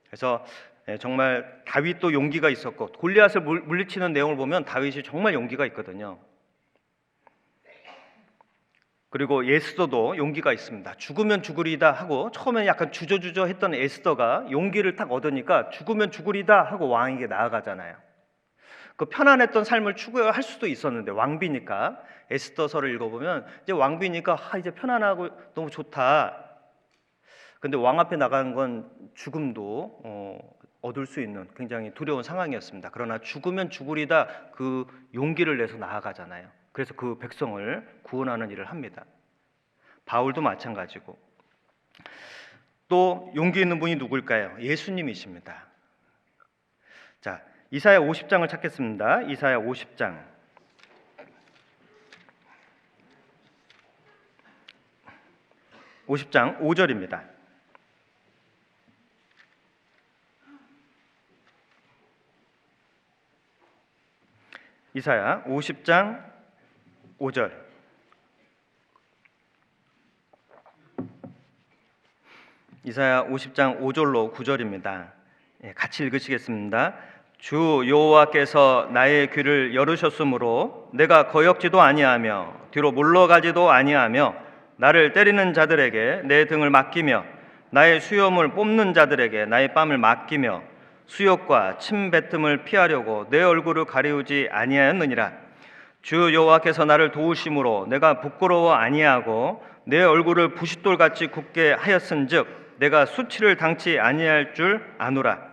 그래서 정말 다윗도 용기가 있었고 골리앗을 물리치는 내용을 보면 다윗이 정말 용기가 있거든요. 그리고 에스더도 용기가 있습니다. 죽으면 죽으리다 하고 처음에 약간 주저주저 했던 에스더가 용기를 딱 얻으니까 죽으면 죽으리다 하고 왕에게 나아가잖아요. 그 편안했던 삶을 추구할 수도 있었는데 왕비니까 에스더서를 읽어보면 이제 왕비니까 이제 편안하고 너무 좋다. 근데 왕 앞에 나가는 건 죽음도 얻을 수 있는 굉장히 두려운 상황이었습니다. 그러나 죽으면 죽으리다 그 용기를 내서 나아가잖아요. 그래서 그 백성을 구원하는 일을 합니다. 바울도 마찬가지고. 또 용기 있는 분이 누굴까요? 예수님이십니다. 자, 이사야 50장을 찾겠습니다. 이사야 50장. (50장) 5절입니다. 이사야 50장 5절. 이사야 50장 5절로 9절입니다. 같이 읽으시겠습니다. 주 여호와께서 나의 귀를 열으셨으므로 내가 거역지도 아니하며 뒤로 물러가지도 아니하며 나를 때리는 자들에게 내 등을 맡기며 나의 수염을 뽑는 자들에게 나의 뺨을 맡기며 수욕과 침 뱉음을 피하려고 내 얼굴을 가리우지 아니하였느니라. 주 여호와께서 나를 도우심으로 내가 부끄러워 아니하고 내 얼굴을 부싯돌같이 굳게 하였은즉 내가 수치를 당치 아니할 줄 아노라.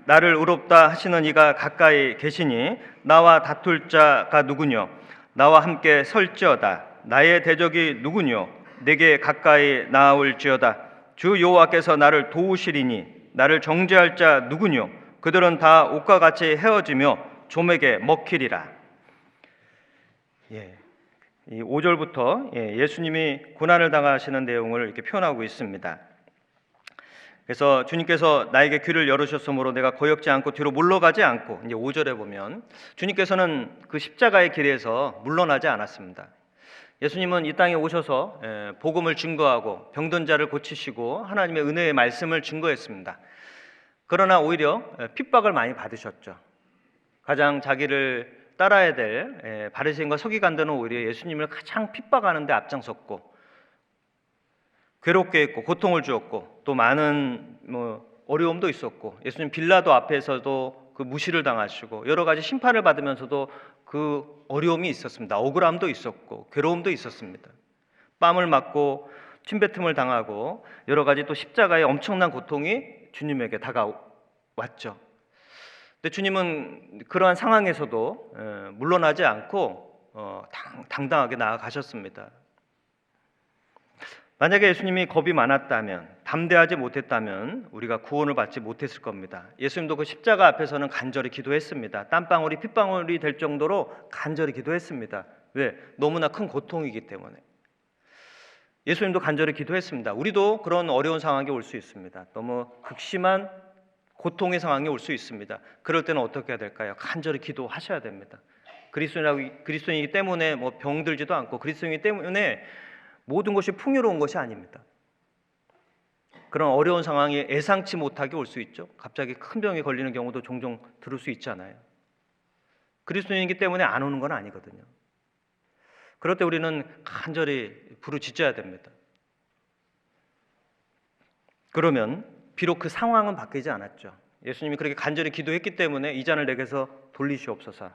나를 의롭다 하시는 이가 가까이 계시니 나와 다툴 자가 누구뇨? 나와 함께 설지어다. 나의 대적이 누구뇨? 내게 가까이 나아올지어다. 주 여호와께서 나를 도우시리니 나를 정죄할 자 누구뇨? 그들은 다 옷과 같이 헤어지며 좀에게 먹히리라. 이 5절부터 예수님이 고난을 당하시는 내용을 이렇게 표현하고 있습니다. 그래서 주님께서 나에게 귀를 열으셨으므로 내가 거역지 않고 뒤로 물러가지 않고, 이제 5절에 보면 주님께서는 그 십자가의 길에서 물러나지 않았습니다. 예수님은 이 땅에 오셔서 복음을 증거하고 병든 자를 고치시고 하나님의 은혜의 말씀을 증거했습니다. 그러나 오히려 핍박을 많이 받으셨죠. 가장 자기를 따라야 될 바리새인과 서기관들은 오히려 예수님을 가장 핍박하는 데 앞장섰고 괴롭게 했고 고통을 주었고 또 많은 어려움도 있었고, 예수님 빌라도 앞에서도 그 무시를 당하시고 여러 가지 심판을 받으면서도 그 어려움이 있었습니다. 억울함도 있었고 괴로움도 있었습니다. 뺨을 맞고 침뱉음을 당하고 여러 가지 또 십자가의 엄청난 고통이 주님에게 다가왔죠. 근데 주님은 그러한 상황에서도 물러나지 않고 당당하게 나아가셨습니다. 만약에 예수님이 겁이 많았다면, 담대하지 못했다면 우리가 구원을 받지 못했을 겁니다. 예수님도 그 십자가 앞에서는 간절히 기도했습니다. 땀방울이 핏방울이 될 정도로 간절히 기도했습니다. 왜? 너무나 큰 고통이기 때문에. 예수님도 간절히 기도했습니다. 우리도 그런 어려운 상황이 올 수 있습니다. 너무 극심한 고통의 상황이 올 수 있습니다. 그럴 때는 어떻게 해야 될까요? 간절히 기도하셔야 됩니다. 그리스도인이기 때문에 병들지도 않고 그리스도인이기 때문에 모든 것이 풍요로운 것이 아닙니다. 그런 어려운 상황이 예상치 못하게 올 수 있죠. 갑자기 큰 병이 걸리는 경우도 종종 들을 수 있잖아요. 그리스도인이기 때문에 안 오는 건 아니거든요. 그럴 때 우리는 간절히 부르짖어야 됩니다. 그러면 비록 그 상황은 바뀌지 않았죠. 예수님이 그렇게 간절히 기도했기 때문에 이 잔을 내게서 돌리시옵소서.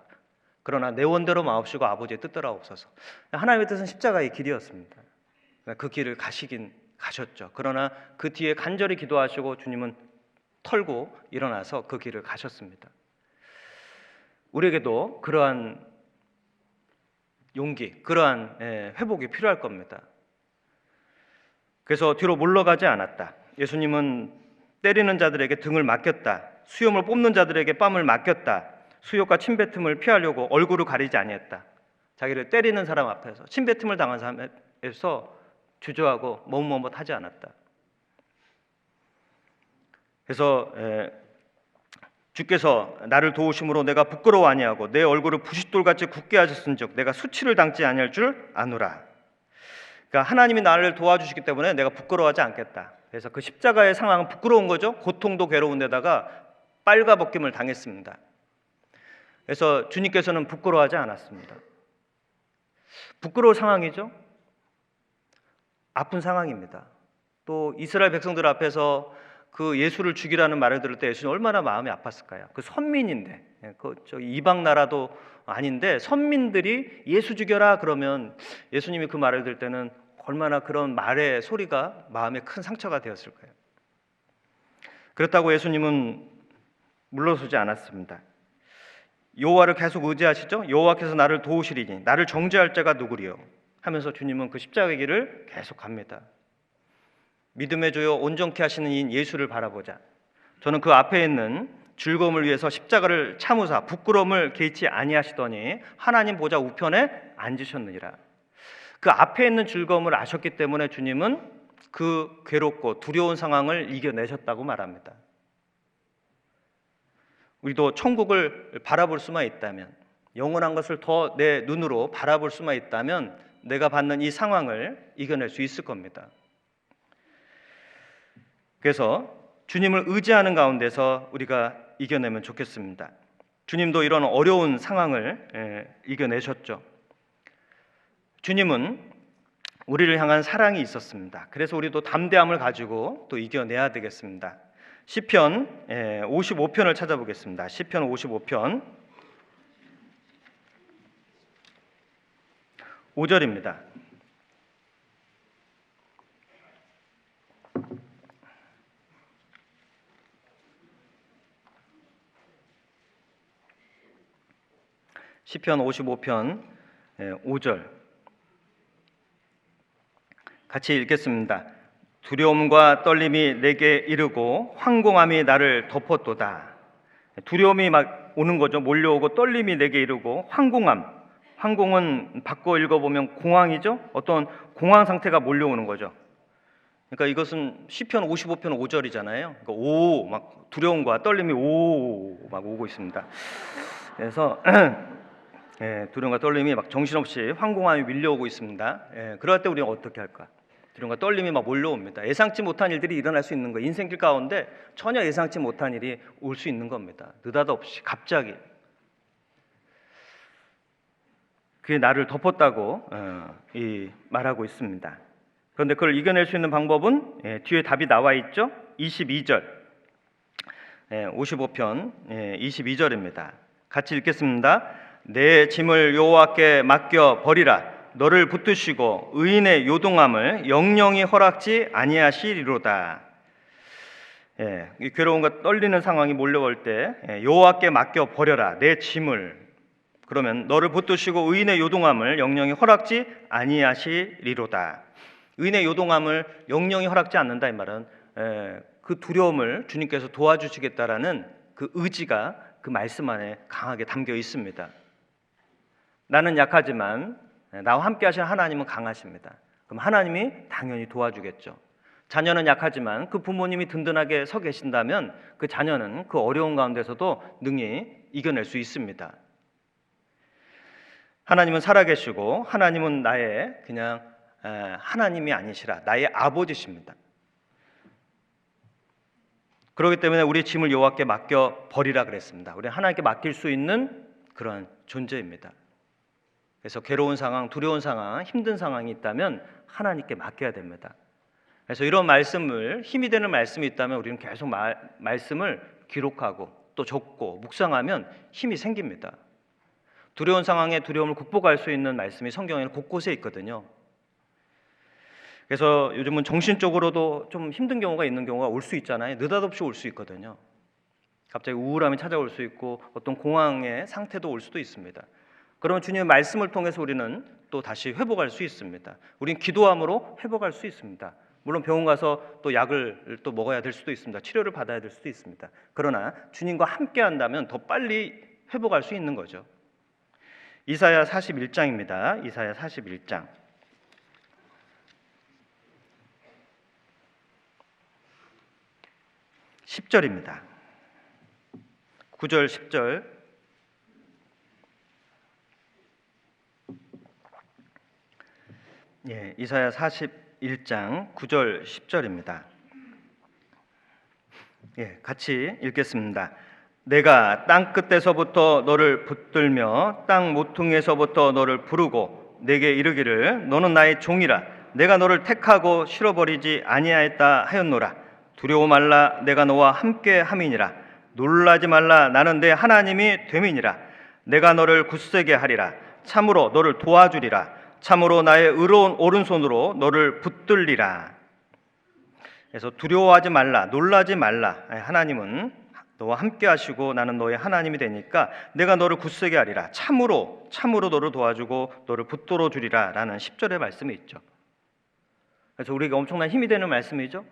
그러나 내 원대로 마옵시고 아버지의 뜻대로 하옵소서. 하나님의 뜻은 십자가의 길이었습니다. 그 길을 가셨죠. 그러나 그 뒤에 간절히 기도하시고 주님은 털고 일어나서 그 길을 가셨습니다. 우리에게도 그러한 용기, 그러한 회복이 필요할 겁니다. 그래서 뒤로 물러가지 않았다. 예수님은 때리는 자들에게 등을 맡겼다. 수염을 뽑는 자들에게 뺨을 맡겼다. 수욕과 침뱉음을 피하려고 얼굴을 가리지 아니했다. 자기를 때리는 사람 앞에서, 침뱉음을 당한 사람에서 주저하고 머뭇머뭇하지 않았다. 그래서 주께서 나를 도우심으로 내가 부끄러워 아니하고 내 얼굴을 부싯돌같이 굳게 하셨은즉 내가 수치를 당치 아니할 줄 아노라. 그러니까 하나님이 나를 도와주시기 때문에 내가 부끄러워하지 않겠다. 그래서 그 십자가의 상황은 부끄러운 거죠. 고통도 괴로운 데다가 빨가벗김을 당했습니다. 그래서 주님께서는 부끄러워하지 않았습니다. 부끄러울 상황이죠. 아픈 상황입니다. 또 이스라엘 백성들 앞에서 그 예수를 죽이라는 말을 들을 때 예수님 얼마나 마음이 아팠을까요? 그 선민인데, 저 이방 나라도 아닌데 선민들이 예수 죽여라 그러면 예수님이 그 말을 들을 때는 얼마나 그런 말의 소리가 마음에 큰 상처가 되었을까요? 그렇다고 예수님은 물러서지 않았습니다. 여호와를 계속 의지하시죠. 여호와께서 나를 도우시리니 나를 정죄할 자가 누구리요? 하면서 주님은 그 십자가의 길을 계속 갑니다. 믿음의 주요 온전케 하시는 이인 예수를 바라보자. 저는 그 앞에 있는 즐거움을 위해서 십자가를 참으사 부끄러움을 개의치 아니하시더니 하나님 보좌 우편에 앉으셨느니라. 그 앞에 있는 즐거움을 아셨기 때문에 주님은 그 괴롭고 두려운 상황을 이겨내셨다고 말합니다. 우리도 천국을 바라볼 수만 있다면, 영원한 것을 더 내 눈으로 바라볼 수만 있다면 내가 받는 이 상황을 이겨낼 수 있을 겁니다. 그래서 주님을 의지하는 가운데서 우리가 이겨내면 좋겠습니다. 주님도 이런 어려운 상황을 이겨내셨죠. 주님은 우리를 향한 사랑이 있었습니다. 그래서 우리도 담대함을 가지고 또 이겨내야 되겠습니다. 시편 55편을 찾아보겠습니다. 시편 55편 5절입니다. 시편 55편 5절 같이 읽겠습니다. 두려움과 떨림이 내게 이르고 황공함이 나를 덮었도다. 두려움이 막 오는 거죠. 몰려오고 떨림이 내게 이르고 황공함. 황공은 바꿔 읽어보면 공황이죠. 어떤 공황 상태가 몰려오는 거죠. 그러니까 이것은 시편 55편 5절이잖아요. 그러니까 막 두려움과 떨림이 막 오고 있습니다. 그래서 두려움과 떨림이 막 정신없이 황공함이 밀려오고 있습니다. 그럴 때 우리가 어떻게 할까? 두려움과 떨림이 막 몰려옵니다. 예상치 못한 일들이 일어날 수 있는 거예요. 인생길 가운데 전혀 예상치 못한 일이 올 수 있는 겁니다. 느닷없이 갑자기. 그게 나를 덮었다고 말하고 있습니다. 그런데 그걸 이겨낼 수 있는 방법은 뒤에 답이 나와 있죠. 22절 55편 22절입니다. 같이 읽겠습니다. 내 짐을 여호와께 맡겨 버리라. 너를 붙드시고 의인의 요동함을 영영이 허락지 아니하시리로다. 이 괴로움과 떨리는 상황이 몰려올 때 여호와께 맡겨 버려라. 내 짐을. 그러면 너를 붙드시고 의인의 요동함을 영영이 허락지 아니하시리로다. 의인의 요동함을 영영이 허락지 않는다 이 말은 그 두려움을 주님께서 도와주시겠다라는 그 의지가 그 말씀 안에 강하게 담겨 있습니다. 나는 약하지만 나와 함께 하신 하나님은 강하십니다. 그럼 하나님이 당연히 도와주겠죠. 자녀는 약하지만 그 부모님이 든든하게 서 계신다면 그 자녀는 그 어려운 가운데서도 능히 이겨낼 수 있습니다. 하나님은 살아계시고 하나님은 나의 그냥 하나님이 아니시라 나의 아버지십니다. 그렇기 때문에 우리 짐을 여호와께 맡겨 버리라 그랬습니다. 우리는 하나님께 맡길 수 있는 그런 존재입니다. 그래서 괴로운 상황, 두려운 상황, 힘든 상황이 있다면 하나님께 맡겨야 됩니다. 그래서 이런 말씀을 힘이 되는 말씀이 있다면 우리는 계속 말씀을 기록하고 또 적고 묵상하면 힘이 생깁니다. 두려운 상황에 두려움을 극복할 수 있는 말씀이 성경에는 곳곳에 있거든요. 그래서 요즘은 정신적으로도 좀 힘든 경우가 있는 경우가 올 수 있잖아요. 느닷없이 올 수 있거든요. 갑자기 우울함이 찾아올 수 있고 어떤 공황의 상태도 올 수도 있습니다. 그러면 주님의 말씀을 통해서 우리는 또 다시 회복할 수 있습니다. 우리는 기도함으로 회복할 수 있습니다. 물론 병원 가서 또 약을 또 먹어야 될 수도 있습니다. 치료를 받아야 될 수도 있습니다. 그러나 주님과 함께 한다면 더 빨리 회복할 수 있는 거죠. 이사야 41장입니다. 이사야 41장 10절입니다. 9절 10절 이사야 41장 9절 10절입니다. 같이 읽겠습니다. 내가 땅 끝에서부터 너를 붙들며 땅 모퉁이에서부터 너를 부르고 내게 이르기를 너는 나의 종이라 내가 너를 택하고 실어버리지 아니하였다 하였노라. 두려워 말라 내가 너와 함께 함이니라. 놀라지 말라 나는 내 하나님이 됨이니라. 내가 너를 굳세게 하리라. 참으로 너를 도와주리라. 참으로 나의 의로운 오른손으로 너를 붙들리라. 그래서 두려워하지 말라, 놀라지 말라. 하나님은 너와 함께 하시고 나는 너의 하나님이 되니까 내가 너를 굳세게 하리라. 참으로 너를 도와주고 너를 붙들어 주리라 라는 10절의 말씀이 있죠. 그래서 우리가 엄청난 힘이 되는 말씀이죠.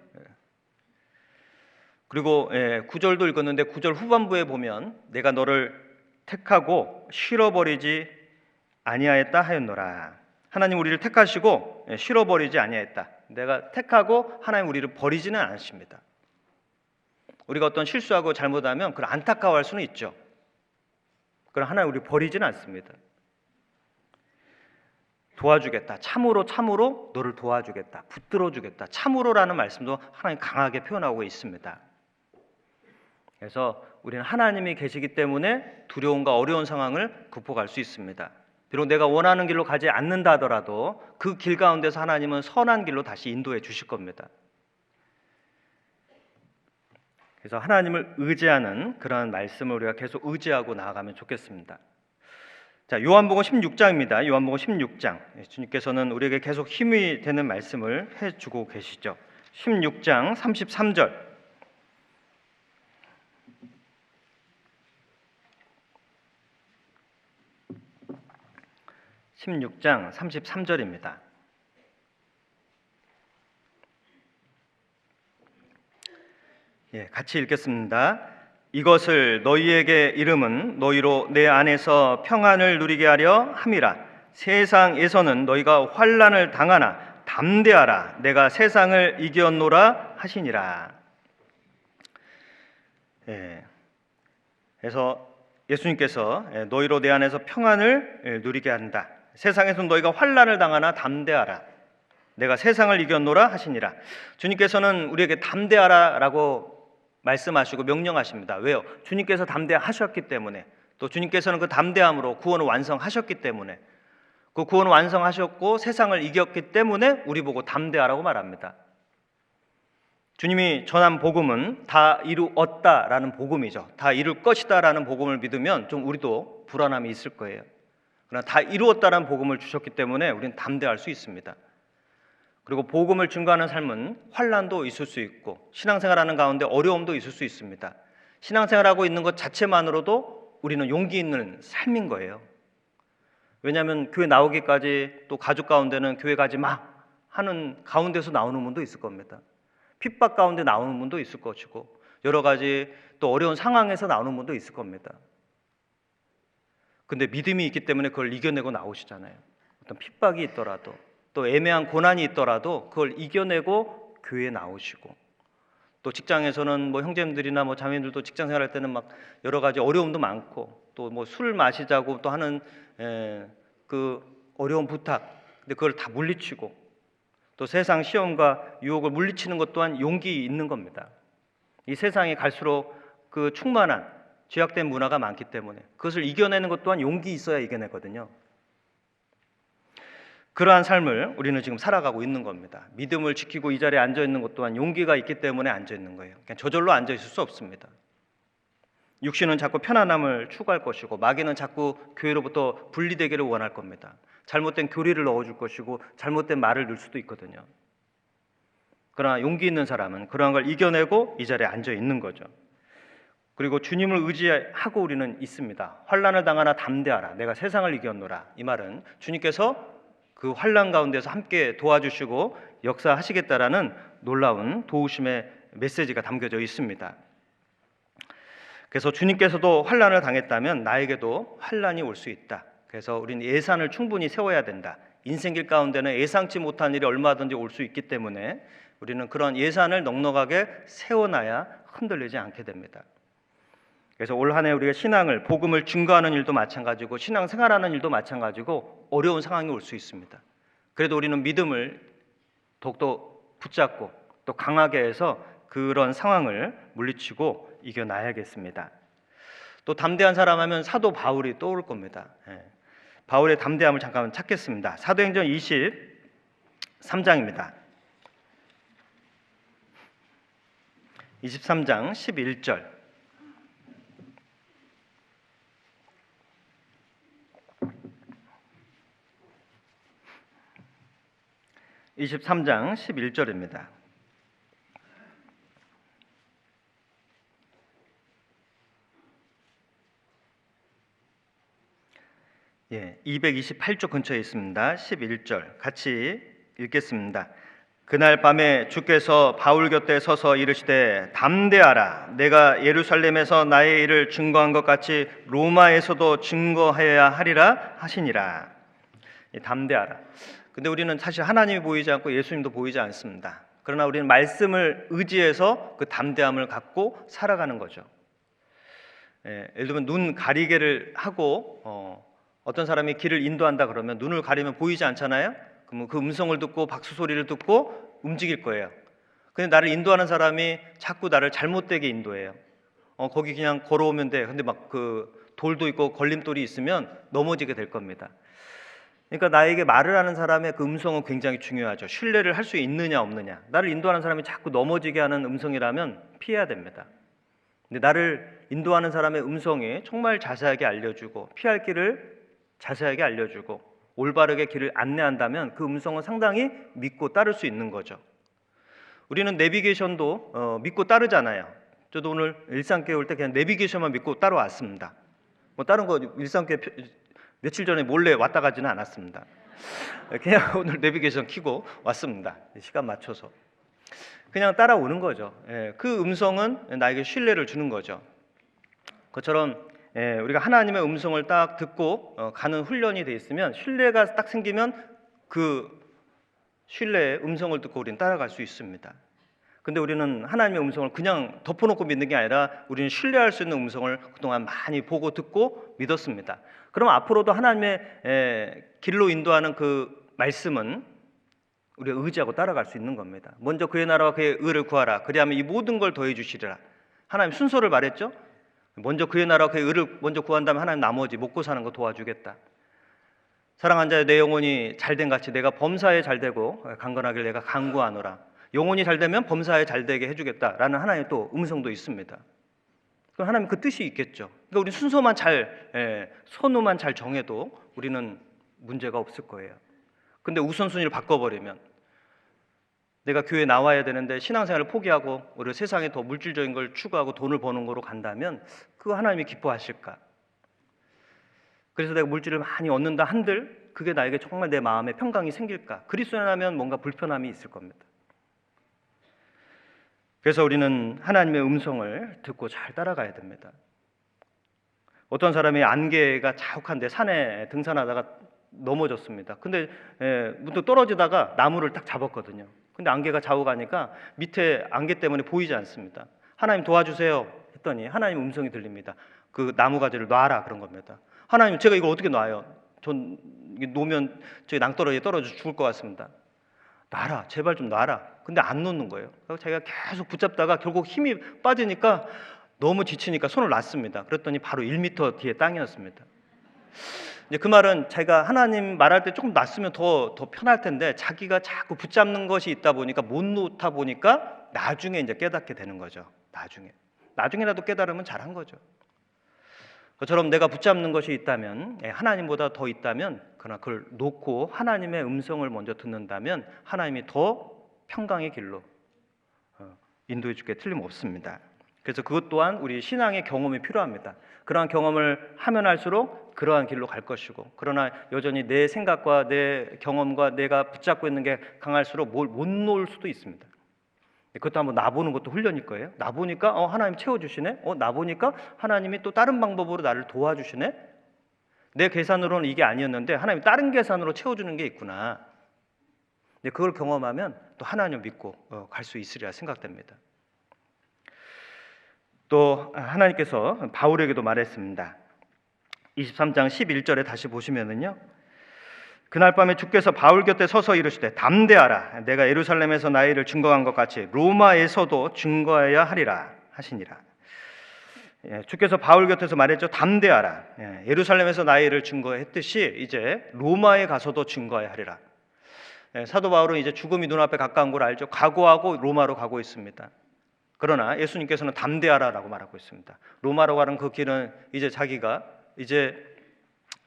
그리고 9절도 읽었는데 9절 후반부에 보면 내가 너를 택하고 실어버리지 아니하였다 하였노라. 하나님 우리를 택하시고 실어버리지 아니하였다. 내가 택하고 하나님 우리를 버리지는 않으십니다. 우리가 어떤 실수하고 잘못하면 그걸 안타까워할 수는 있죠. 그러나 하나님 우리를 버리지는 않습니다. 도와주겠다. 참으로 너를 도와주겠다. 붙들어주겠다. 참으로라는 말씀도 하나님 강하게 표현하고 있습니다. 그래서 우리는 하나님이 계시기 때문에 두려움과 어려운 상황을 극복할 수 있습니다. 비록 내가 원하는 길로 가지 않는다 하더라도 그 길 가운데서 하나님은 선한 길로 다시 인도해 주실 겁니다. 그래서 하나님을 의지하는 그런 말씀을 우리가 계속 의지하고 나아가면 좋겠습니다. 자, 요한복음 16장입니다. 요한복음 16장. 주님께서는 우리에게 계속 힘이 되는 말씀을 해주고 계시죠. 16장 33절. 16장 33절입니다. 같이 읽겠습니다. 이것을 너희에게 이름은 너희로 내 안에서 평안을 누리게 하려 함이라. 세상에서는 너희가 환난을 당하나 담대하라. 내가 세상을 이겼노라 하시니라. 그래서 예수님께서 너희로 내 안에서 평안을 누리게 한다. 세상에서는 너희가 환난을 당하나 담대하라. 내가 세상을 이겼노라 하시니라. 주님께서는 우리에게 담대하라라고 말씀하시고 명령하십니다. 왜요? 주님께서 담대하셨기 때문에, 또 주님께서는 그 담대함으로 구원을 완성하셨기 때문에, 그 구원을 완성하셨고 세상을 이겼기 때문에 우리 보고 담대하라고 말합니다. 주님이 전한 복음은 다 이루었다라는 복음이죠. 다 이룰 것이다라는 복음을 믿으면 좀 우리도 불안함이 있을 거예요. 그러나 다 이루었다라는 복음을 주셨기 때문에 우리는 담대할 수 있습니다. 그리고 복음을 증거하는 삶은 환난도 있을 수 있고 신앙생활하는 가운데 어려움도 있을 수 있습니다. 신앙생활하고 있는 것 자체만으로도 우리는 용기 있는 삶인 거예요. 왜냐하면 교회 나오기까지, 또 가족 가운데는 교회 가지 마 하는 가운데서 나오는 분도 있을 겁니다. 핍박 가운데 나오는 분도 있을 것이고 여러 가지 또 어려운 상황에서 나오는 분도 있을 겁니다. 근데 믿음이 있기 때문에 그걸 이겨내고 나오시잖아요. 어떤 핍박이 있더라도, 또 애매한 고난이 있더라도 그걸 이겨내고 교회에 나오시고, 또 직장에서는 뭐 형제님들이나 뭐 자매님들도 직장 생활할 때는 막 여러 가지 어려움도 많고, 또 뭐 술 마시자고 또 하는 그 어려운 부탁, 근데 그걸 다 물리치고, 또 세상 시험과 유혹을 물리치는 것 또한 용기 있는 겁니다. 이 세상에 갈수록 그 충만한 죄악된 문화가 많기 때문에 그것을 이겨내는 것 또한 용기 있어야 이겨내거든요. 그러한 삶을 우리는 지금 살아가고 있는 겁니다. 믿음을 지키고 이 자리에 앉아 있는 것 또한 용기가 있기 때문에 앉아 있는 거예요. 그냥 저절로 앉아 있을 수 없습니다. 육신은 자꾸 편안함을 추구할 것이고 마귀는 자꾸 교회로부터 분리되기를 원할 겁니다. 잘못된 교리를 넣어줄 것이고 잘못된 말을 넣을 수도 있거든요. 그러나 용기 있는 사람은 그러한 걸 이겨내고 이 자리에 앉아 있는 거죠. 그리고 주님을 의지하고 우리는 있습니다. 환난을 당하나 담대하라. 내가 세상을 이겼노라. 이 말은 주님께서 그 환난 가운데서 함께 도와주시고 역사하시겠다라는 놀라운 도우심의 메시지가 담겨져 있습니다. 그래서 주님께서도 환난을 당했다면 나에게도 환난이 올 수 있다. 그래서 우리는 예산을 충분히 세워야 된다. 인생길 가운데는 예상치 못한 일이 얼마든지 올 수 있기 때문에 우리는 그런 예산을 넉넉하게 세워놔야 흔들리지 않게 됩니다. 그래서 올 한 해 우리가 신앙을, 복음을 증거하는 일도 마찬가지고 신앙생활하는 일도 마찬가지고 어려운 상황이 올 수 있습니다. 그래도 우리는 믿음을 더욱더 붙잡고 또 강하게 해서 그런 상황을 물리치고 이겨나야겠습니다. 또 담대한 사람 하면 사도 바울이 떠오를 겁니다. 바울의 담대함을 잠깐 찾겠습니다. 사도행전 23장입니다. 23장 11절. 23장 11절입니다. 예, 228쪽 근처에 있습니다. 11절 같이 읽겠습니다. 그날 밤에 주께서 바울 곁에 서서 이르시되 담대하라. 내가 예루살렘에서 나의 일을 증거한 것 같이 로마에서도 증거하여야 하리라 하시니라. 담대하라. 근데 우리는 사실 하나님이 보이지 않고 예수님도 보이지 않습니다. 그러나 우리는 말씀을 의지해서 그 담대함을 갖고 살아가는 거죠. 예를 들면 눈 가리개를 하고 어떤 사람이 길을 인도한다 그러면 눈을 가리면 보이지 않잖아요. 그럼 그 음성을 듣고 박수 소리를 듣고 움직일 거예요. 근데 나를 인도하는 사람이 자꾸 나를 잘못되게 인도해요. 거기 그냥 걸어오면 돼. 근데 막 그 돌도 있고 걸림돌이 있으면 넘어지게 될 겁니다. 그러니까 나에게 말을 하는 사람의 그 음성은 굉장히 중요하죠. 신뢰를 할 수 있느냐 없느냐. 나를 인도하는 사람이 자꾸 넘어지게 하는 음성이라면 피해야 됩니다. 근데 나를 인도하는 사람의 음성이 정말 자세하게 알려주고 피할 길을 자세하게 알려주고 올바르게 길을 안내한다면 그 음성은 상당히 믿고 따를 수 있는 거죠. 우리는 내비게이션도 믿고 따르잖아요. 저도 오늘 일산교회 올 때 그냥 내비게이션만 믿고 따라왔습니다. 뭐 다른 거 일산교회 며칠 전에 몰래 왔다 가지는 않았습니다. 그냥 오늘 내비게이션 켜고 왔습니다. 시간 맞춰서. 그냥 따라오는 거죠. 그 음성은 나에게 신뢰를 주는 거죠. 그처럼 우리가 하나님의 음성을 딱 듣고 가는 훈련이 돼 있으면, 신뢰가 딱 생기면 그 신뢰의 음성을 듣고 우리는 따라갈 수 있습니다. 근데 우리는 하나님의 음성을 그냥 덮어놓고 믿는 게 아니라 우리는 신뢰할 수 있는 음성을 그동안 많이 보고 듣고 믿었습니다. 그럼 앞으로도 하나님의 길로 인도하는 그 말씀은 우리가 의지하고 따라갈 수 있는 겁니다. 먼저 그의 나라와 그의 의를 구하라. 그리하면 이 모든 걸 더해 주시리라. 하나님 순서를 말했죠. 먼저 그의 나라와 그의 의를 먼저 구한다면 하나님 나머지 먹고 사는 거 도와주겠다. 사랑한 자여, 내 영혼이 잘된 같이 내가 범사에 잘되고 강건하길 내가 간구하노라. 영혼이 잘되면 범사에 잘되게 해주겠다라는 하나님의 또 음성도 있습니다. 그럼 하나님 그 뜻이 있겠죠. 그러니까 우리 순서만 선호만 잘 정해도 우리는 문제가 없을 거예요. 근데 우선순위를 바꿔버리면, 내가 교회에 나와야 되는데 신앙생활을 포기하고 우리 세상에 더 물질적인 걸 추구하고 돈을 버는 거로 간다면 그거 하나님이 기뻐하실까? 그래서 내가 물질을 많이 얻는다 한들 그게 나에게 정말 내 마음에 평강이 생길까? 그리스도인이라면 뭔가 불편함이 있을 겁니다. 그래서 우리는 하나님의 음성을 듣고 잘 따라가야 됩니다. 어떤 사람이 안개가 자욱한데 산에 등산하다가 넘어졌습니다. 근데 문득 떨어지다가 나무를 딱 잡았거든요. 근데 안개가 자욱하니까 밑에 안개 때문에 보이지 않습니다. 하나님 도와주세요 했더니 하나님 음성이 들립니다. 그 나무 가지를 놔라, 그런 겁니다. 하나님, 제가 이걸 어떻게 놔요? 전 놓으면 저기 낭떠러지에 떨어져 죽을 것 같습니다. 놔라, 제발 좀 놔라. 근데 안 놓는 거예요. 그래서 자기가 계속 붙잡다가 결국 힘이 빠지니까 너무 지치니까 손을 놨습니다. 그랬더니 바로 1m 뒤에 땅이었습니다. 이제 그 말은 자기가 하나님 말할 때 조금 놨으면 더 편할 텐데 자기가 자꾸 붙잡는 것이 있다 보니까 못 놓다 보니까 나중에 이제 깨닫게 되는 거죠. 나중에라도 깨달으면 잘한 거죠. 그처럼 내가 붙잡는 것이 있다면, 하나님보다 더 있다면, 그러나 그걸 놓고 하나님의 음성을 먼저 듣는다면 하나님이 더 평강의 길로 인도해 주게 틀림없습니다. 그래서 그것 또한 우리 신앙의 경험이 필요합니다. 그러한 경험을 하면 할수록 그러한 길로 갈 것이고, 그러나 여전히 내 생각과 내 경험과 내가 붙잡고 있는 게 강할수록 뭘 못 놓을 수도 있습니다. 그것도 한번 놔보는 것도 훈련일 거예요. 놔보니까 하나님 채워주시네. 놔보니까 하나님이 또 다른 방법으로 나를 도와주시네. 내 계산으로는 이게 아니었는데 하나님이 다른 계산으로 채워주는 게 있구나. 그걸 경험하면 또 하나님을 믿고 갈 수 있으리라 생각됩니다. 또 하나님께서 바울에게도 말했습니다. 23장 11절에 다시 보시면은요, 그날 밤에 주께서 바울 곁에 서서 이르시되 담대하라, 내가 예루살렘에서 나의 일을 증거한 것 같이 로마에서도 증거해야 하리라 하시니라. 주께서 바울 곁에서 말했죠. 담대하라. 예루살렘에서 나의 일을 증거했듯이 이제 로마에 가서도 증거해야 하리라. 사도 바울은 이제 죽음이 눈앞에 가까운 걸 알죠. 각오하고 로마로 가고 있습니다. 그러나 예수님께서는 담대하라라고 말하고 있습니다. 로마로 가는 그 길은 이제 자기가 이제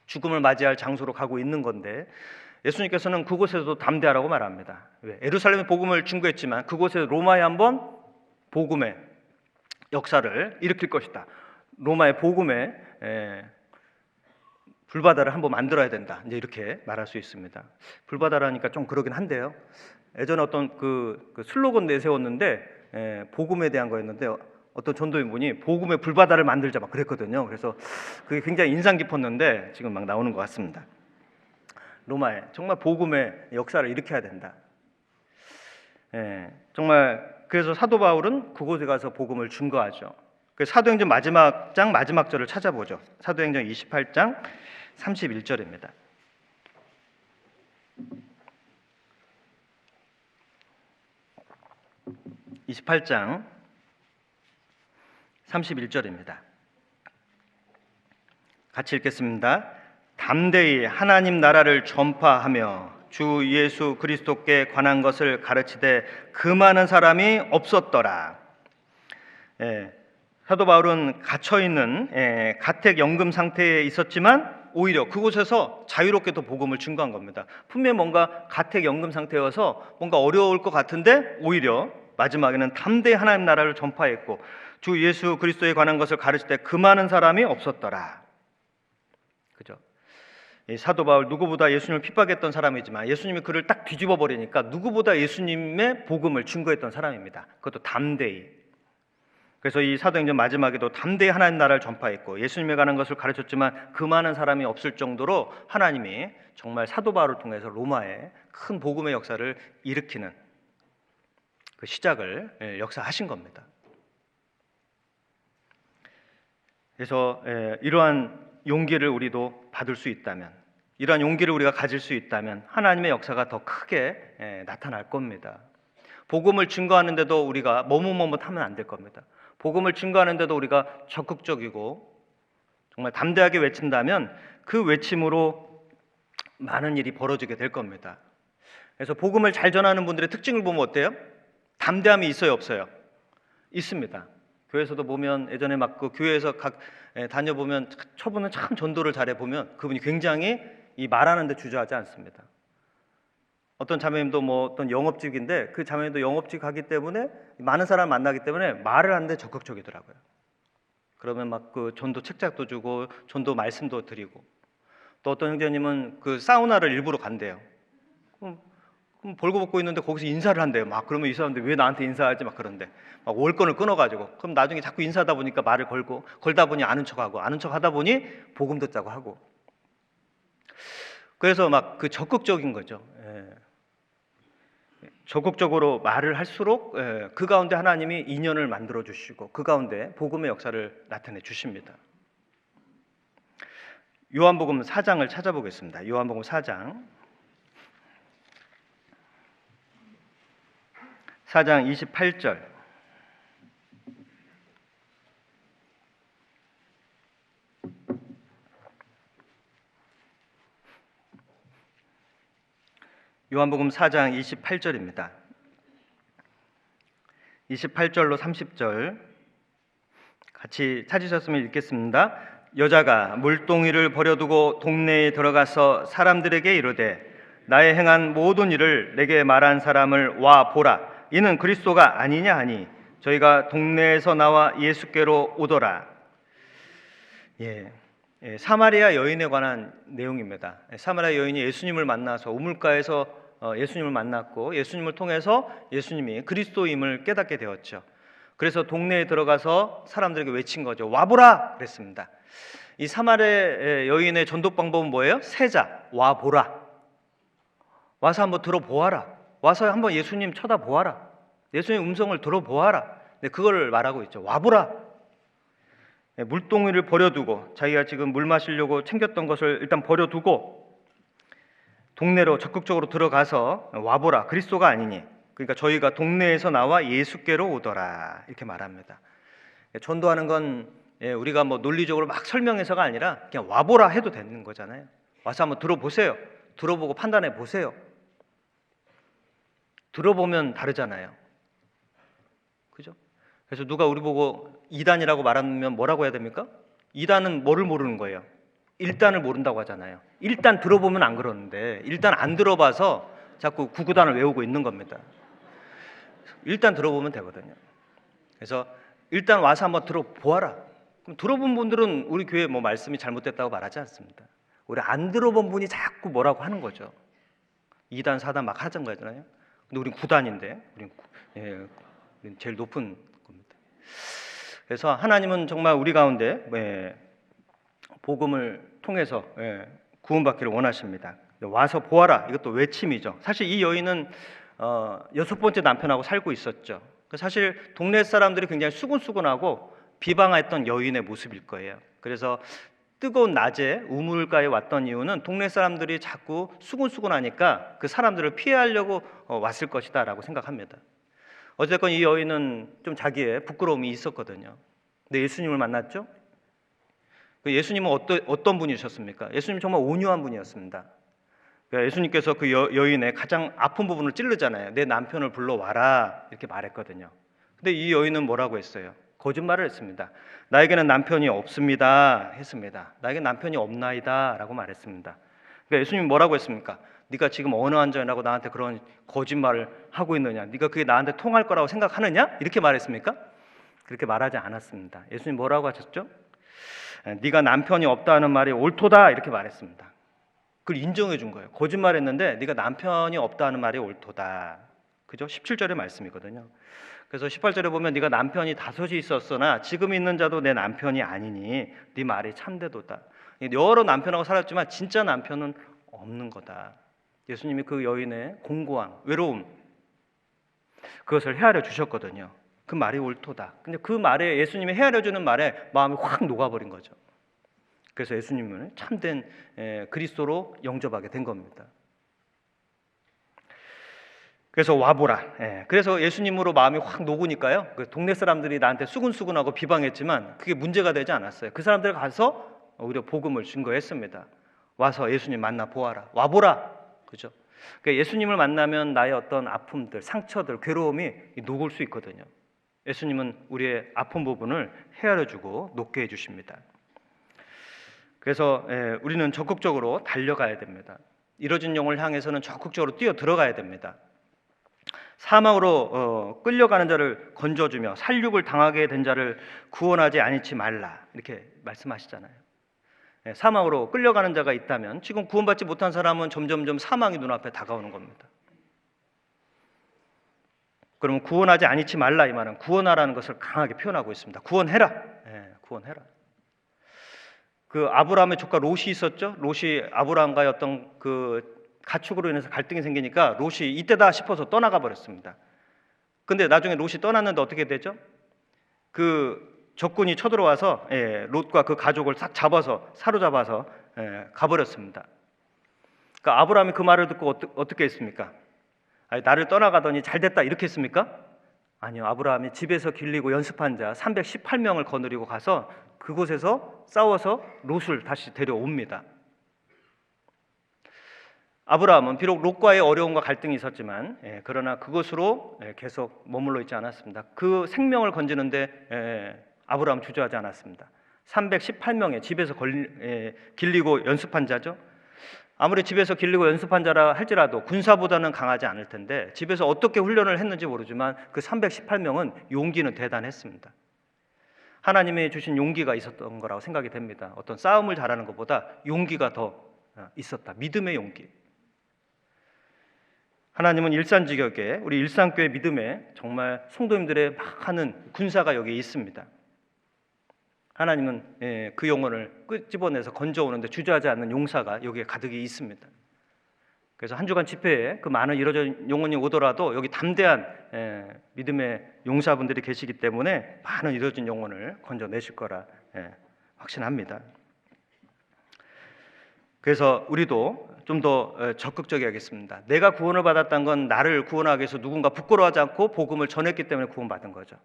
죽음을 맞이할 장소로 가고 있는 건데, 예수님께서는 그곳에서도 담대하라고 말합니다. 왜? 예루살렘에 복음을 증거했지만 그곳에 로마에 한번 복음의 역사를 일으킬 것이다. 로마의 복음의 불바다를 한번 만들어야 된다. 이제 이렇게 말할 수 있습니다. 불바다라니까 좀 그러긴 한데요. 예전에 어떤 그 슬로건 내세웠는데 복음에 대한 거였는데 어떤 전도인분이 복음의 불바다를 만들자 막 그랬거든요. 그래서 그게 굉장히 인상 깊었는데 지금 막 나오는 것 같습니다. 로마에 정말 복음의 역사를 일으켜야 된다. 정말 그래서 사도 바울은 그곳에 가서 복음을 증거하죠. 사도행전 마지막 장 마지막 절을 찾아보죠. 사도행전 28장 31절입니다. 28장 31절입니다. 같이 읽겠습니다. 담대히 하나님 나라를 전파하며 주 예수 그리스도께 관한 것을 가르치되 그 많은 사람이 없었더라. 사도 바울은 갇혀있는 가택연금 상태에 있었지만 오히려 그곳에서 자유롭게 또 복음을 증거한 겁니다. 분명히 뭔가 가택연금 상태여서 뭔가 어려울 것 같은데 오히려 마지막에는 담대히 하나님 나라를 전파했고 주 예수 그리스도에 관한 것을 가르칠 때 그 많은 사람이 없었더라. 그죠? 이 사도 바울 누구보다 예수님을 핍박했던 사람이지만 예수님이 그를 딱 뒤집어 버리니까 누구보다 예수님의 복음을 증거했던 사람입니다. 그것도 담대히. 그래서 이 사도행전 마지막에도 담대히 하나님 나라를 전파했고 예수님에 관한 것을 가르쳤지만 그 많은 사람이 없을 정도로 하나님이 정말 사도 바울을 통해서 로마에 큰 복음의 역사를 일으키는 그 시작을 역사하신 겁니다. 그래서 이러한 용기를 우리도 받을 수 있다면, 이러한 용기를 우리가 가질 수 있다면 하나님의 역사가 더 크게 나타날 겁니다. 복음을 증거하는데도 우리가 머뭇머뭇하면 안 될 겁니다. 복음을 증거하는데도 우리가 적극적이고 정말 담대하게 외친다면 그 외침으로 많은 일이 벌어지게 될 겁니다. 그래서 복음을 잘 전하는 분들의 특징을 보면 어때요? 담대함이 있어요, 없어요? 있습니다. 교회에서도 보면 예전에 막 그 교회에서 다녀보면 저분은 참 전도를 잘해 보면 그분이 굉장히 이 말하는데 주저하지 않습니다. 어떤 자매님도 뭐 어떤 영업직인데 그 자매님도 영업직 하기 때문에 많은 사람 만나기 때문에 말을 하는데 적극적이더라고요. 그러면 막 그 전도 책자도 주고 전도 말씀도 드리고, 또 어떤 형제님은 그 사우나를 일부러 간대요. 그럼 벌거벗고 있는데 거기서 인사를 한대요. 막 그러면 이 사람들 왜 나한테 인사하지? 막 그런데 막 월권을 끊어가지고 그럼 나중에 자꾸 인사하다 보니까 말을 걸다 보니 아는 척하고 아는 척하다 보니 복음 듣자고 하고, 그래서 막 그 적극적인 거죠. 적극적으로 말을 할수록 그 가운데 하나님이 인연을 만들어 주시고 그 가운데 복음의 역사를 나타내 주십니다. 요한복음 4장을 찾아보겠습니다. 요한복음 4장 28절. 요한복음 4장 28절입니다. 28절로 30절 같이 찾으셨으면 읽겠습니다. 여자가 물동이를 버려두고 동네에 들어가서 사람들에게 이르되 나의 행한 모든 일을 내게 말한 사람을 와 보라. 이는 그리스도가 아니냐 하니 저희가 동네에서 나와 예수께로 오더라. 사마리아 여인에 관한 내용입니다. 사마리아 여인이 예수님을 만나서 우물가에서 예수님을 만났고 예수님을 통해서 예수님이 그리스도임을 깨닫게 되었죠. 그래서 동네에 들어가서 사람들에게 외친 거죠. 와보라 그랬습니다. 이 사마리아 여인의 전도 방법은 뭐예요? 세자, 와보라. 와서 한번 들어보아라. 와서 한번 예수님 쳐다보아라. 예수님 음성을 들어보아라. 그걸 말하고 있죠. 와보라. 물동이를 버려두고 자기가 지금 물 마시려고 챙겼던 것을 일단 버려두고 동네로 적극적으로 들어가서 와보라. 그리스도가 아니니 그러니까 저희가 동네에서 나와 예수께로 오더라 이렇게 말합니다. 전도하는 건 우리가 뭐 논리적으로 막 설명해서가 아니라 그냥 와보라 해도 되는 거잖아요. 와서 한번 들어보세요. 들어보고 판단해 보세요. 들어보면 다르잖아요. 그죠? 그래서 누가 우리 보고 이단이라고 말하면 뭐라고 해야 됩니까? 이단은 뭐를 모르는 거예요? 일단을 모른다고 하잖아요. 일단 들어보면 안 그러는데 일단 안 들어봐서 자꾸 구구단을 외우고 있는 겁니다. 일단 들어보면 되거든요. 그래서 일단 와서 한번 들어보아라. 그럼 들어본 분들은 우리 교회 뭐 말씀이 잘못됐다고 말하지 않습니다. 우리 안 들어본 분이 자꾸 뭐라고 하는 거죠. 2단, 4단 막 하자는 거잖아요. 근데 우린 9단인데 우린 제일 높은 겁니다. 그래서 하나님은 정말 우리 가운데 복음을 통해서 구원받기를 원하십니다. 와서 보아라. 이것도 외침이죠. 사실 이 여인은 6번째 남편하고 살고 있었죠. 사실 동네 사람들이 굉장히 수근수근하고 비방했던 여인의 모습일 거예요. 그래서 뜨거운 낮에 우물가에 왔던 이유는 동네 사람들이 자꾸 수근수근하니까 그 사람들을 피하려고 왔을 것이다 라고 생각합니다. 어쨌건 이 여인은 좀 자기의 부끄러움이 있었거든요. 근데 예수님을 만났죠. 예수님은 어떤 분이셨습니까? 예수님 정말 온유한 분이었습니다. 예수님께서 그 여인의 가장 아픈 부분을 찌르잖아요. 내 남편을 불러와라 이렇게 말했거든요. 근데 이 여인은 뭐라고 했어요? 거짓말을 했습니다. 나에게는 남편이 없습니다 했습니다. 나에게 남편이 없나이다 라고 말했습니다. 그러니까 예수님이 뭐라고 했습니까? 네가 지금 어느 한전이라고 나한테 그런 거짓말을 하고 있느냐? 네가 그게 나한테 통할 거라고 생각하느냐? 이렇게 말했습니까? 그렇게 말하지 않았습니다. 예수님 뭐라고 하셨죠? 네가 남편이 없다는 말이 옳도다 이렇게 말했습니다. 그걸 인정해 준 거예요. 거짓말했는데 네가 남편이 없다는 말이 옳도다. 그죠? 17절의 말씀이거든요. 그래서 18절에 보면 네가 남편이 다섯이 있었으나 지금 있는 자도 내 남편이 아니니 네 말이 참되도다. 여러 남편하고 살았지만 진짜 남편은 없는 거다. 예수님이 그 여인의 공고함, 외로움 그것을 헤아려 주셨거든요. 그 말이 옳도다. 근데 그 말에 예수님이 헤아려 주는 말에 마음이 확 녹아버린 거죠. 그래서 예수님을 참된 그리스도로 영접하게 된 겁니다. 그래서 와보라. 그래서 예수님으로 마음이 확 녹으니까요. 그 동네 사람들이 나한테 수근수근하고 비방했지만 그게 문제가 되지 않았어요. 그 사람들 가서 오히려 복음을 증거했습니다. 와서 예수님 만나 보아라. 와보라. 그죠? 그러니까 예수님을 만나면 나의 어떤 아픔들, 상처들, 괴로움이 녹을 수 있거든요. 예수님은 우리의 아픈 부분을 헤아려주고 녹게 해주십니다. 그래서 우리는 적극적으로 달려가야 됩니다. 이뤄진 영을 향해서는 적극적으로 뛰어 들어가야 됩니다. 사망으로 끌려가는 자를 건져주며 살육을 당하게 된 자를 구원하지 아니치 말라 이렇게 말씀하시잖아요. 사망으로 끌려가는 자가 있다면 지금 구원받지 못한 사람은 점점점 사망이 눈앞에 다가오는 겁니다. 그러면 구원하지 아니치 말라 이 말은 구원하라는 것을 강하게 표현하고 있습니다. 구원해라. 구원해라. 그 아브라함의 조카 롯이 있었죠. 롯이 아브라함과의 어떤 그 가축으로 인해서 갈등이 생기니까 롯이 이때다 싶어서 떠나가 버렸습니다. 근데 나중에 롯이 떠났는데 어떻게 되죠? 그 적군이 쳐들어와서 롯과 그 가족을 싹 잡아서 사로잡아서 가버렸습니다. 그러니까 아브라함이 그 말을 듣고 어떻게 했습니까? 아니, 나를 떠나가더니 잘됐다 이렇게 했습니까? 아니요. 아브라함이 집에서 길리고 연습한 자 318명을 거느리고 가서 그곳에서 싸워서 롯을 다시 데려옵니다. 아브라함은 비록 롯과의 어려움과 갈등이 있었지만 그러나 그것으로 계속 머물러 있지 않았습니다. 그 생명을 건지는데 아브라함 주저하지 않았습니다. 318명의 집에서 길리고 연습한 자죠. 아무리 집에서 길리고 연습한 자라 할지라도 군사보다는 강하지 않을 텐데 집에서 어떻게 훈련을 했는지 모르지만 그 318명은 용기는 대단했습니다. 하나님이 주신 용기가 있었던 거라고 생각이 됩니다. 어떤 싸움을 잘하는 것보다 용기가 더 있었다. 믿음의 용기. 하나님은 일산지격에 우리 일산교회 믿음에 정말 성도님들의 막 하는 군사가 여기에 있습니다. 하나님은 그 영혼을 끄집어내서 건져오는데 주저하지 않는 용사가 여기에 가득히 있습니다. 그래서 한 주간 집회에 그 많은 이뤄진 영혼이 오더라도 여기 담대한 믿음의 용사분들이 계시기 때문에 많은 이뤄진 영혼을 건져내실 거라 확신합니다. 그래서 우리도 좀 더 적극적이야겠습니다. 내가 구원을 받았다는 건 나를 구원하기 위해서 누군가 부끄러워하지 않고 복음을 전했기 때문에 구원받은 거죠.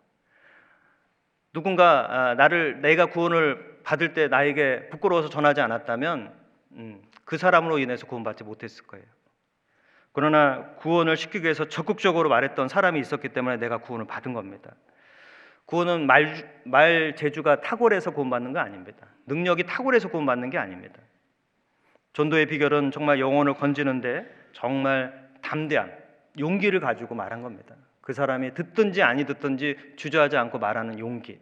누군가 내가 구원을 받을 때 나에게 부끄러워서 전하지 않았다면 그 사람으로 인해서 구원받지 못했을 거예요. 그러나 구원을 시키기 위해서 적극적으로 말했던 사람이 있었기 때문에 내가 구원을 받은 겁니다. 구원은 말 재주가 탁월해서 구원받는 거 아닙니다. 능력이 탁월해서 구원받는 게 아닙니다. 전도의 비결은 정말 영혼을 건지는데 정말 담대한 용기를 가지고 말한 겁니다. 그 사람이 듣든지 아니 듣든지 주저하지 않고 말하는 용기.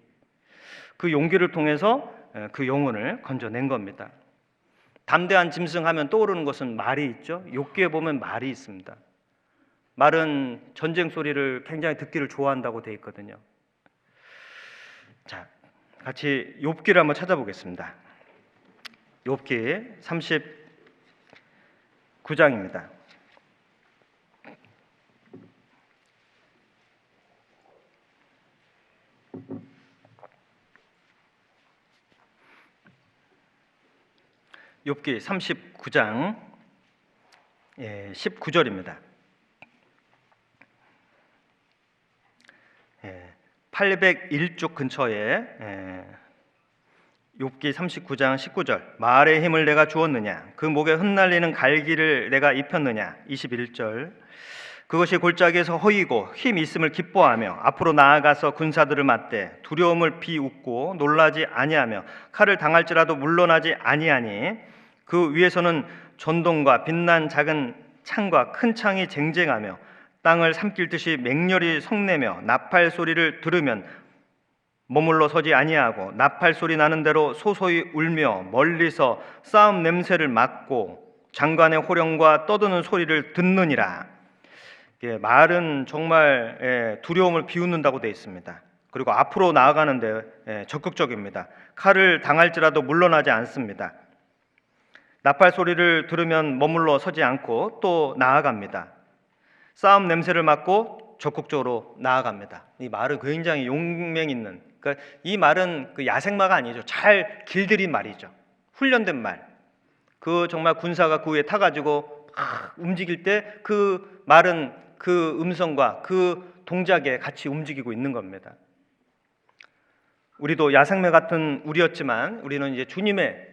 그 용기를 통해서 그 영혼을 건져낸 겁니다. 담대한 짐승하면 떠오르는 것은 말이 있죠. 욥기에 보면 말이 있습니다. 말은 전쟁 소리를 굉장히 듣기를 좋아한다고 되어 있거든요. 자, 같이 욥기를 한번 찾아보겠습니다. 욥기 39장입니다. 욥기 39장 19절입니다. 801쪽 근처에 욥기 39장 19절 말의 힘을 내가 주었느냐 그 목에 흩날리는 갈기를 내가 입혔느냐 21절 그것이 골짜기에서 허이고 힘 있음을 기뻐하며 앞으로 나아가서 군사들을 맞대 두려움을 비웃고 놀라지 아니하며 칼을 당할지라도 물러나지 아니하니 그 위에서는 전동과 빛난 작은 창과 큰 창이 쟁쟁하며 땅을 삼킬 듯이 맹렬히 성내며 나팔 소리를 들으면 머물러 서지 아니하고 나팔 소리 나는 대로 소소히 울며 멀리서 싸움 냄새를 맡고 장관의 호령과 떠드는 소리를 듣느니라. 말은 정말 두려움을 비웃는다고 되어 있습니다. 그리고 앞으로 나아가는데 적극적입니다. 칼을 당할지라도 물러나지 않습니다. 나팔 소리를 들으면 머물러 서지 않고 또 나아갑니다. 싸움 냄새를 맡고 적극적으로 나아갑니다. 이 말은 굉장히 용맹 있는, 그러니까 이 말은 그 야생마가 아니죠. 잘 길들인 말이죠. 훈련된 말. 그 정말 군사가 그 위에 타가지고 막 움직일 때 그 말은 그 음성과 그 동작에 같이 움직이고 있는 겁니다. 우리도 야생마 같은 우리였지만 우리는 이제 주님의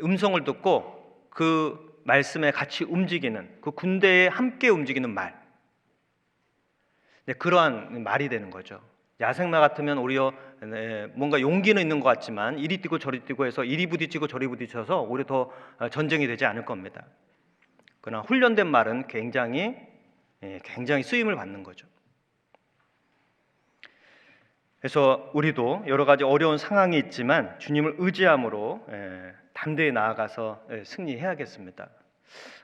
음성을 듣고 그 말씀에 같이 움직이는, 그 군대에 함께 움직이는 말, 그러한 말이 되는 거죠. 야생마 같으면 오히려 뭔가 용기는 있는 것 같지만 이리 뛰고 저리 뛰고 해서 이리 부딪히고 저리 부딪혀서 오히려 더 전쟁이 되지 않을 겁니다. 그러나 훈련된 말은 굉장히 쓰임을 받는 거죠. 그래서 우리도 여러 가지 어려운 상황이 있지만 주님을 의지함으로 담대히 나아가서 승리해야겠습니다.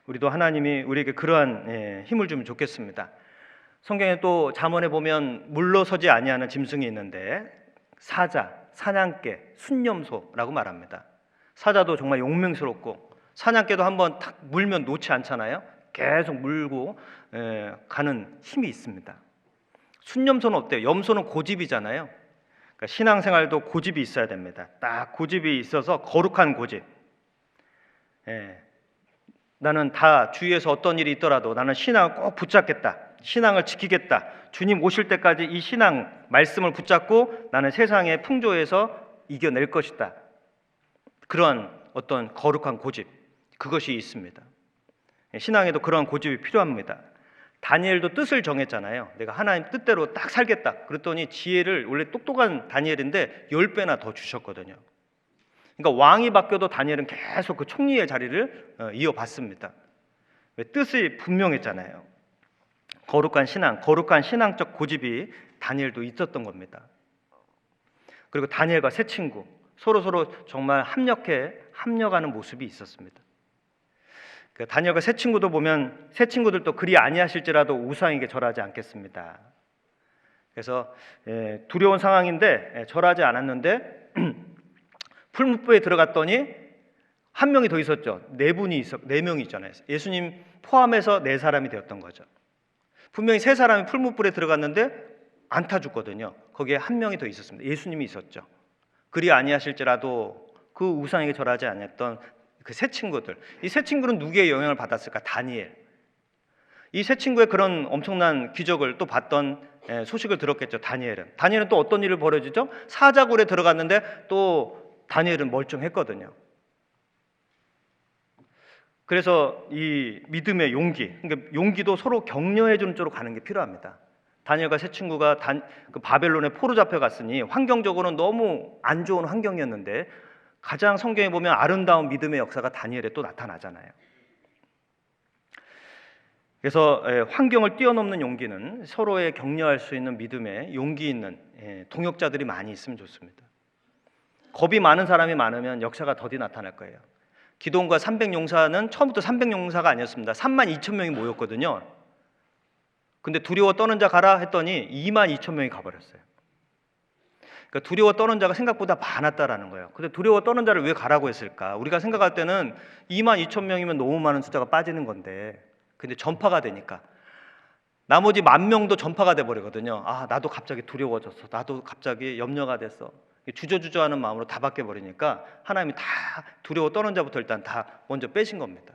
우리도 하나님이 우리에게 그러한 힘을 주면 좋겠습니다. 성경에 또 잠언에 보면 물러서지 아니하는 짐승이 있는데 사자, 사냥개, 순념소라고 말합니다. 사자도 정말 용맹스럽고 사냥개도 한번 탁 물면 놓지 않잖아요. 계속 물고 가는 힘이 있습니다. 순념소는 어때요? 염소는 고집이잖아요. 그러니까 신앙생활도 고집이 있어야 됩니다. 딱 고집이 있어서 거룩한 고집. 나는 다 주위에서 어떤 일이 있더라도 나는 신앙을 꼭 붙잡겠다. 신앙을 지키겠다. 주님 오실 때까지 이 신앙 말씀을 붙잡고 나는 세상의 풍조에서 이겨낼 것이다. 그러한 어떤 거룩한 고집, 그것이 있습니다. 신앙에도 그러한 고집이 필요합니다. 다니엘도 뜻을 정했잖아요. 내가 하나님 뜻대로 딱 살겠다. 그랬더니 지혜를, 원래 똑똑한 다니엘인데 10배나 더 주셨거든요. 그러니까 왕이 바뀌어도 다니엘은 계속 그 총리의 자리를 이어받습니다. 왜? 뜻이 분명했잖아요. 거룩한 신앙, 거룩한 신앙적 고집이 다니엘도 있었던 겁니다. 그리고 다니엘과 새 친구 서로 정말 합력하는 모습이 있었습니다. 다니엘과 새 친구도 보면 새 친구들도 그리 아니하실지라도 우상에게 절하지 않겠습니다. 그래서 두려운 상황인데 절하지 않았는데 풀무불에 들어갔더니 한 명이 더 있었죠. 네 명이 있잖아요. 예수님 포함해서 4사람이 되었던 거죠. 분명히 3사람이 풀무불에 들어갔는데 안 타 죽거든요. 거기에 한 명이 더 있었습니다. 예수님이 있었죠. 그리 아니하실지라도 그 우상에게 절하지 않았던 그 세 친구들. 이 세 친구는 누구의 영향을 받았을까? 다니엘. 이 세 친구의 그런 엄청난 기적을 또 봤던 소식을 들었겠죠. 다니엘은 또 어떤 일을 벌어지죠? 사자굴에 들어갔는데 또 다니엘은 멀쩡했거든요. 그래서 이 믿음의 용기, 그러니까 용기도 서로 격려해 주는 쪽으로 가는 게 필요합니다. 다니엘과 세 친구가 그 바벨론에 포로 잡혀갔으니 환경적으로는 너무 안 좋은 환경이었는데 가장 성경에 보면 아름다운 믿음의 역사가 다니엘에 또 나타나잖아요. 그래서 환경을 뛰어넘는 용기는 서로의 격려할 수 있는 믿음의 용기 있는 동역자들이 많이 있으면 좋습니다. 겁이 많은 사람이 많으면 역사가 더디 나타날 거예요. 기드온과 300용사는 처음부터 300용사가 아니었습니다. 32,000명이 모였거든요. 근데 두려워 떠는 자 가라 했더니 22,000명이 가버렸어요. 그러니까 두려워 떠는 자가 생각보다 많았다라는 거예요. 근데 두려워 떠는 자를 왜 가라고 했을까? 우리가 생각할 때는 22,000명이면 너무 많은 숫자가 빠지는 건데, 근데 전파가 되니까 나머지 10,000명도 전파가 돼버리거든요. 아, 나도 갑자기 두려워졌어. 나도 갑자기 염려가 됐어. 주저주저하는 마음으로 다 바뀌어버리니까 하나님이 다 두려워 떠는 자부터 일단 다 먼저 빼신 겁니다.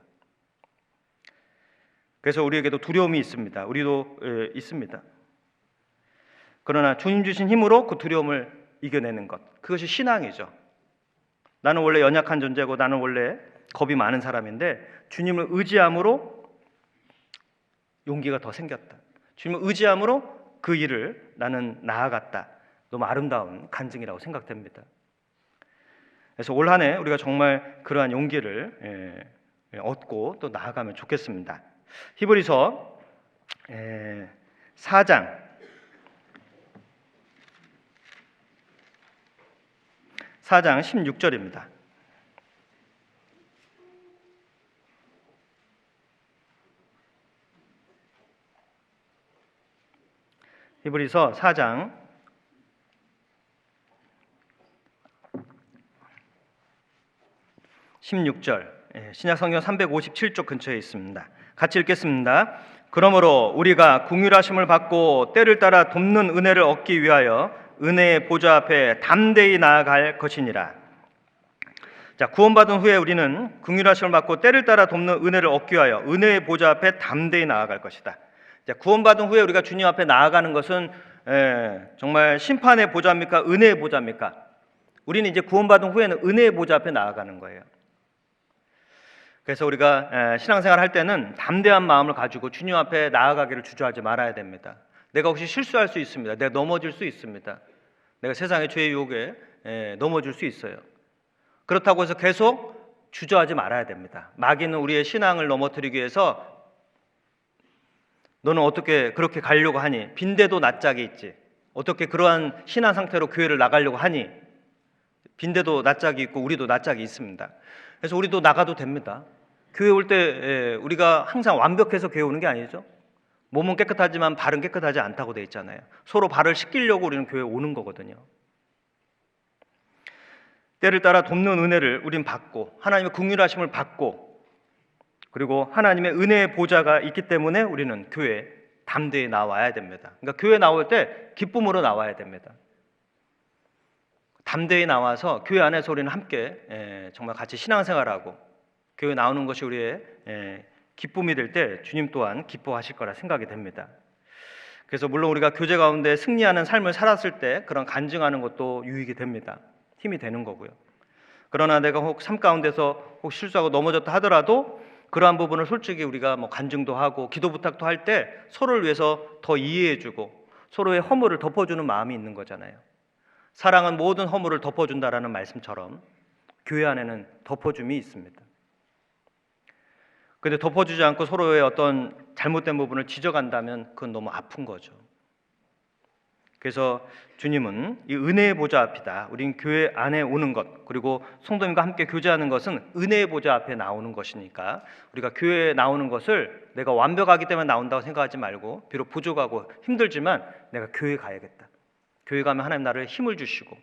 그래서 우리에게도 두려움이 있습니다. 우리도 있습니다. 그러나 주님 주신 힘으로 그 두려움을 이겨내는 것, 그것이 신앙이죠. 나는 원래 연약한 존재고 나는 원래 겁이 많은 사람인데 주님을 의지함으로 용기가 더 생겼다. 주님을 의지함으로 그 일을 나는 나아갔다. 너무 아름다운 간증이라고 생각됩니다. 그래서 올 한 해 우리가 정말 그러한 용기를 얻고 또 나아가면 좋겠습니다. 히브리서 4장 16절입니다. 히브리서 4장 16절, 신약성경 357쪽 근처에 있습니다. 같이 읽겠습니다. 그러므로 우리가 긍휼하심을 받고 때를 따라 돕는 은혜를 얻기 위하여 은혜의 보좌 앞에 담대히 나아갈 것이니라. 자, 구원받은 후에 우리는 긍휼하심을 받고 때를 따라 돕는 은혜를 얻기 위하여 은혜의 보좌 앞에 담대히 나아갈 것이다. 자, 구원받은 후에 우리가 주님 앞에 나아가는 것은 정말 심판의 보좌입니까? 은혜의 보좌입니까? 우리는 이제 구원받은 후에는 은혜의 보좌 앞에 나아가는 거예요. 그래서 우리가 신앙생활 할 때는 담대한 마음을 가지고 주님 앞에 나아가기를 주저하지 말아야 됩니다. 내가 혹시 실수할 수 있습니다. 내가 넘어질 수 있습니다. 내가 세상의 죄의 유혹에 넘어질 수 있어요. 그렇다고 해서 계속 주저하지 말아야 됩니다. 마귀는 우리의 신앙을 넘어뜨리기 위해서 너는 어떻게 그렇게 가려고 하니? 빈대도 낯짝이 있지. 어떻게 그러한 신앙 상태로 교회를 나가려고 하니? 빈대도 낯짝이 있고 우리도 낯짝이 있습니다. 그래서 우리도 나가도 됩니다. 교회 올 때 우리가 항상 완벽해서 교회 오는 게 아니죠. 몸은 깨끗하지만 발은 깨끗하지 않다고 돼 있잖아요. 서로 발을 씻기려고 우리는 교회에 오는 거거든요. 때를 따라 돕는 은혜를 우린 받고 하나님의 긍휼하심을 받고 그리고 하나님의 은혜의 보좌가 있기 때문에 우리는 교회에 담대히 나와야 됩니다. 그러니까 교회 나올 때 기쁨으로 나와야 됩니다. 담대히 나와서 교회 안에서 우리는 함께 정말 같이 신앙생활하고 교회 나오는 것이 우리의 기쁨이 될 때 주님 또한 기뻐하실 거라 생각이 됩니다. 그래서 물론 우리가 교제 가운데 승리하는 삶을 살았을 때 그런 간증하는 것도 유익이 됩니다. 힘이 되는 거고요. 그러나 내가 혹 삶 가운데서 혹 실수하고 넘어졌다 하더라도 그러한 부분을 솔직히 우리가 뭐 간증도 하고 기도 부탁도 할 때 서로를 위해서 더 이해해주고 서로의 허물을 덮어주는 마음이 있는 거잖아요. 사랑은 모든 허물을 덮어준다라는 말씀처럼 교회 안에는 덮어줌이 있습니다. 그런데 덮어주지 않고 서로의 어떤 잘못된 부분을 지적한다면 그건 너무 아픈 거죠. 그래서 주님은 이 은혜의 보좌 앞이다. 우린 교회 안에 오는 것 그리고 성도님과 함께 교제하는 것은 은혜의 보좌 앞에 나오는 것이니까 우리가 교회에 나오는 것을 내가 완벽하기 때문에 나온다고 생각하지 말고 비록 부족하고 힘들지만 내가 교회 가야겠다. 교회 가면 하나님 나를 힘을 주시고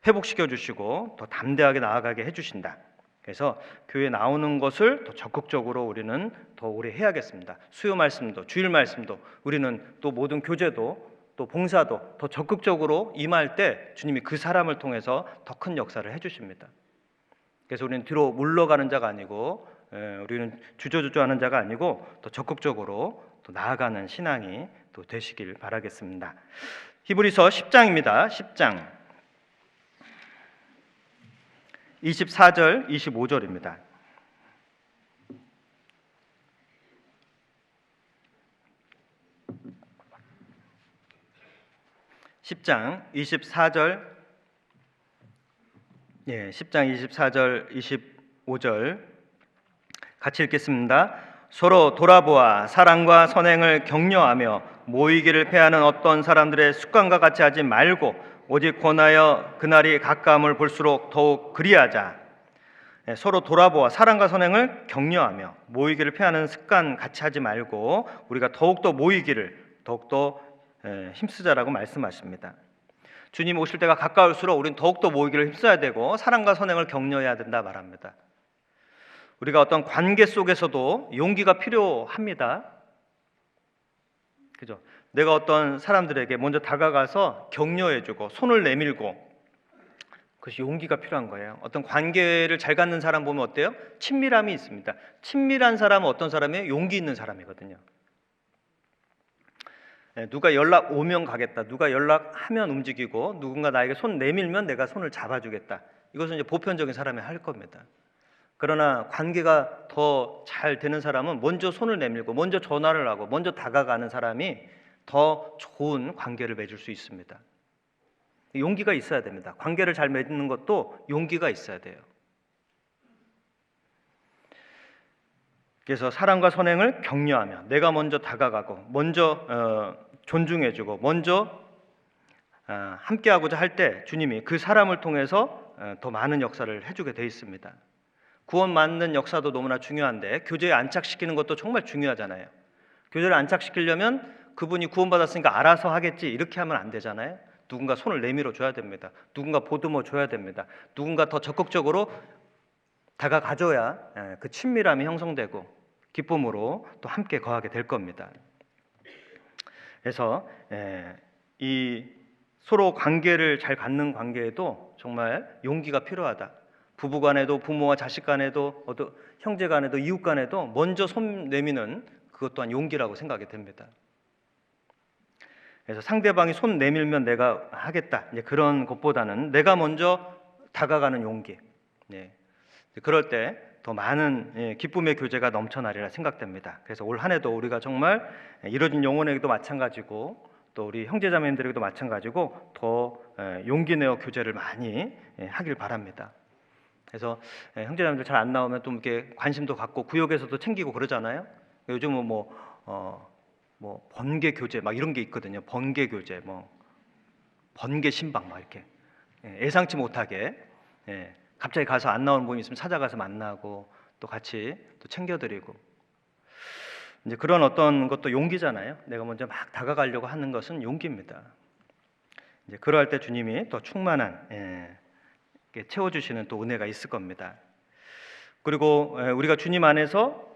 회복시켜 주시고 더 담대하게 나아가게 해주신다. 그래서 교회 나오는 것을 더 적극적으로 우리는 더 오래 해야겠습니다. 수요 말씀도 주일 말씀도 우리는 또 모든 교제도 또 봉사도 더 적극적으로 임할 때 주님이 그 사람을 통해서 더 큰 역사를 해주십니다. 그래서 우리는 뒤로 물러가는 자가 아니고 우리는 주저주저하는 자가 아니고 더 적극적으로 또 나아가는 신앙이 또 되시길 바라겠습니다. 히브리서 10장입니다. 10장 24절 25절입니다. (10장 24절) 10장 24절 25절 같이 읽겠습니다. 서로 돌아보아 사랑과 선행을 격려하며 모이기를 패하는 어떤 사람들의 습관과 같이 하지 말고 오직 권하여 그날이 가까움을 볼수록 더욱 그리하자. 서로 돌아보아 사랑과 선행을 격려하며 모이기를 패하는 습관 같이 하지 말고 우리가 더욱더 모이기를 더욱더 힘쓰자라고 말씀하십니다. 주님 오실 때가 가까울수록 우리는 더욱더 모이기를 힘써야 되고 사랑과 선행을 격려해야 된다 말합니다. 우리가 어떤 관계 속에서도 용기가 필요합니다. 그죠? 내가 어떤 사람들에게 먼저 다가가서 격려해주고 손을 내밀고 그것이 용기가 필요한 거예요. 어떤 관계를 잘 갖는 사람 보면 어때요? 친밀함이 있습니다. 친밀한 사람은 어떤 사람이에요? 용기 있는 사람이거든요. 누가 연락 오면 가겠다. 누가 연락하면 움직이고 누군가 나에게 손 내밀면 내가 손을 잡아주겠다. 이것은 이제 보편적인 사람이 할 겁니다. 그러나 관계가 더 잘 되는 사람은 먼저 손을 내밀고 먼저 전화를 하고 먼저 다가가는 사람이 더 좋은 관계를 맺을 수 있습니다. 용기가 있어야 됩니다. 관계를 잘 맺는 것도 용기가 있어야 돼요. 그래서 사랑과 선행을 격려하며 내가 먼저 다가가고 먼저 존중해주고 먼저 함께하고자 할 때 주님이 그 사람을 통해서 더 많은 역사를 해주게 돼 있습니다. 구원 받는 역사도 너무나 중요한데 교제에 안착시키는 것도 정말 중요하잖아요. 교제를 안착시키려면 그분이 구원받았으니까 알아서 하겠지 이렇게 하면 안 되잖아요. 누군가 손을 내밀어 줘야 됩니다. 누군가 보듬어 줘야 됩니다. 누군가 더 적극적으로 다가가줘야 그 친밀함이 형성되고 기쁨으로 또 함께 거하게 될 겁니다. 그래서 이 서로 관계를 잘 갖는 관계에도 정말 용기가 필요하다. 부부 간에도, 부모와 자식 간에도, 형제 간에도, 이웃 간에도 먼저 손 내미는 그것 또한 용기라고 생각이 됩니다. 그래서 상대방이 손 내밀면 내가 하겠다, 이제 그런 것보다는 내가 먼저 다가가는 용기. 그럴 때 더 많은 기쁨의 교제가 넘쳐나리라 생각됩니다. 그래서 올 한 해도 우리가 정말 이뤄진 영혼에게도 마찬가지고 또 우리 형제자매들에게도 마찬가지고 더 용기 내어 교제를 많이 하길 바랍니다. 그래서 형제자매들 잘 안 나오면 또 이렇게 관심도 갖고 구역에서도 챙기고 그러잖아요. 요즘은 뭐 번개 교제 막 이런 게 있거든요. 번개 교제, 번개 신방 막 이렇게 예상치 못하게 갑자기 가서 안 나오는 분이 있으면 찾아가서 만나고 또 같이 또 챙겨드리고, 이제 그런 어떤 것도 용기잖아요. 내가 먼저 막 다가가려고 하는 것은 용기입니다. 이제 그러할 때 주님이 또 충만한 채워주시는 또 은혜가 있을 겁니다. 그리고 우리가 주님 안에서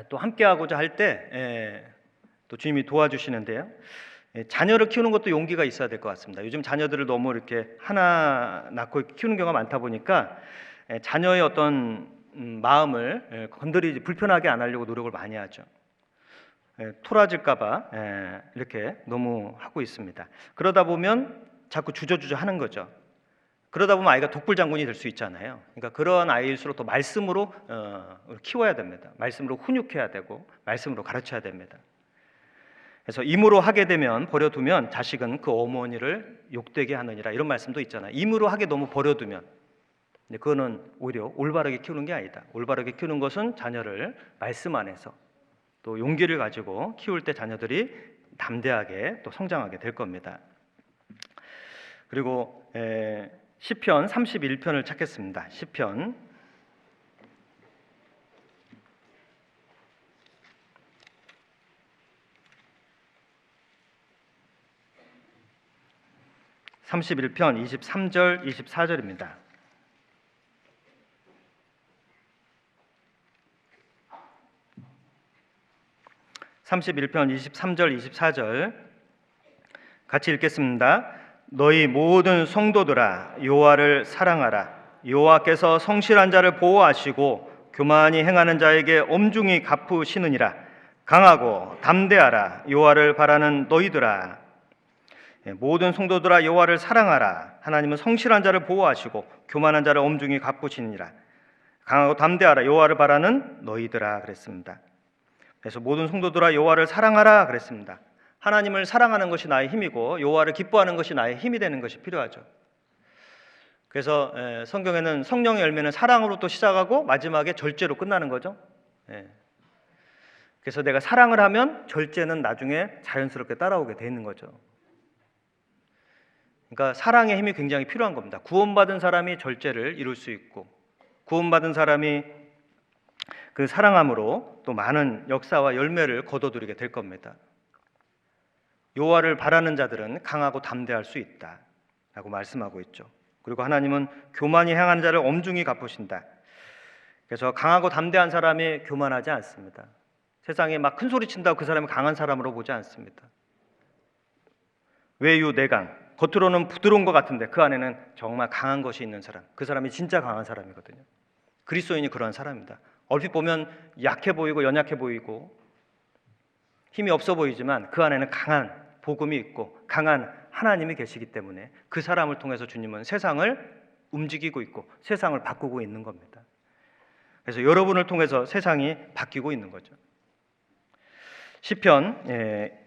또 함께하고자 할 때 또 주님이 도와주시는데요. 자녀를 키우는 것도 용기가 있어야 될 것 같습니다. 요즘 자녀들을 너무 이렇게 하나 낳고 키우는 경우가 많다 보니까 자녀의 어떤 마음을 건드리지 불편하게 안 하려고 노력을 많이 하죠. 토라질까봐 이렇게 너무 하고 있습니다. 그러다 보면 자꾸 주저주저 하는 거죠. 그러다 보면 아이가 독불장군이 될 수 있잖아요. 그러니까 그런 아이일수록 더 말씀으로 키워야 됩니다. 말씀으로 훈육해야 되고 말씀으로 가르쳐야 됩니다. 그래서 임으로 하게 되면, 버려두면 자식은 그 어머니를 욕되게 하느니라, 이런 말씀도 있잖아요. 임으로 하게 너무 버려두면, 근데 그거는 오히려 올바르게 키우는 게 아니다. 올바르게 키우는 것은 자녀를 말씀 안에서 또 용기를 가지고 키울 때 자녀들이 담대하게 또 성장하게 될 겁니다. 그리고 시편 31편을 찾겠습니다. 시편 31편 23절 24절입니다. 31편 23절 24절 같이 읽겠습니다. 너희 모든 성도들아 여호와를 사랑하라. 여호와께서 성실한 자를 보호하시고 교만히 행하는 자에게 엄중히 갚으시느니라. 강하고 담대하라. 여호와를 바라는 너희들아. 모든 성도들아 여호와를 사랑하라. 하나님은 성실한 자를 보호하시고 교만한 자를 엄중히 갚으시느니라. 강하고 담대하라. 여호와를 바라는 너희들아 그랬습니다. 그래서 모든 성도들아 여호와를 사랑하라 그랬습니다. 하나님을 사랑하는 것이 나의 힘이고 여호와를 기뻐하는 것이 나의 힘이 되는 것이 필요하죠. 그래서 성경에는 성령의 열매는 사랑으로 또 시작하고 마지막에 절제로 끝나는 거죠. 그래서 내가 사랑을 하면 절제는 나중에 자연스럽게 따라오게 돼 있는 거죠. 그러니까 사랑의 힘이 굉장히 필요한 겁니다. 구원받은 사람이 절제를 이룰 수 있고, 구원받은 사람이 그 사랑함으로 또 많은 역사와 열매를 거둬들이게 될 겁니다. 여호와를 바라는 자들은 강하고 담대할 수 있다라고 말씀하고 있죠. 그리고 하나님은 교만히 행하는 자를 엄중히 갚으신다. 그래서 강하고 담대한 사람이 교만하지 않습니다. 세상에 막 큰 소리 친다고 그 사람이 강한 사람으로 보지 않습니다. 외유내강, 겉으로는 부드러운 것 같은데 그 안에는 정말 강한 것이 있는 사람, 그 사람이 진짜 강한 사람이거든요. 그리스도인이 그런 사람입니다. 얼핏 보면 약해 보이고 연약해 보이고 힘이 없어 보이지만 그 안에는 강한 복음이 있고 강한 하나님이 계시기 때문에 그 사람을 통해서 주님은 세상을 움직이고 있고 세상을 바꾸고 있는 겁니다. 그래서 여러분을 통해서 세상이 바뀌고 있는 거죠. 시편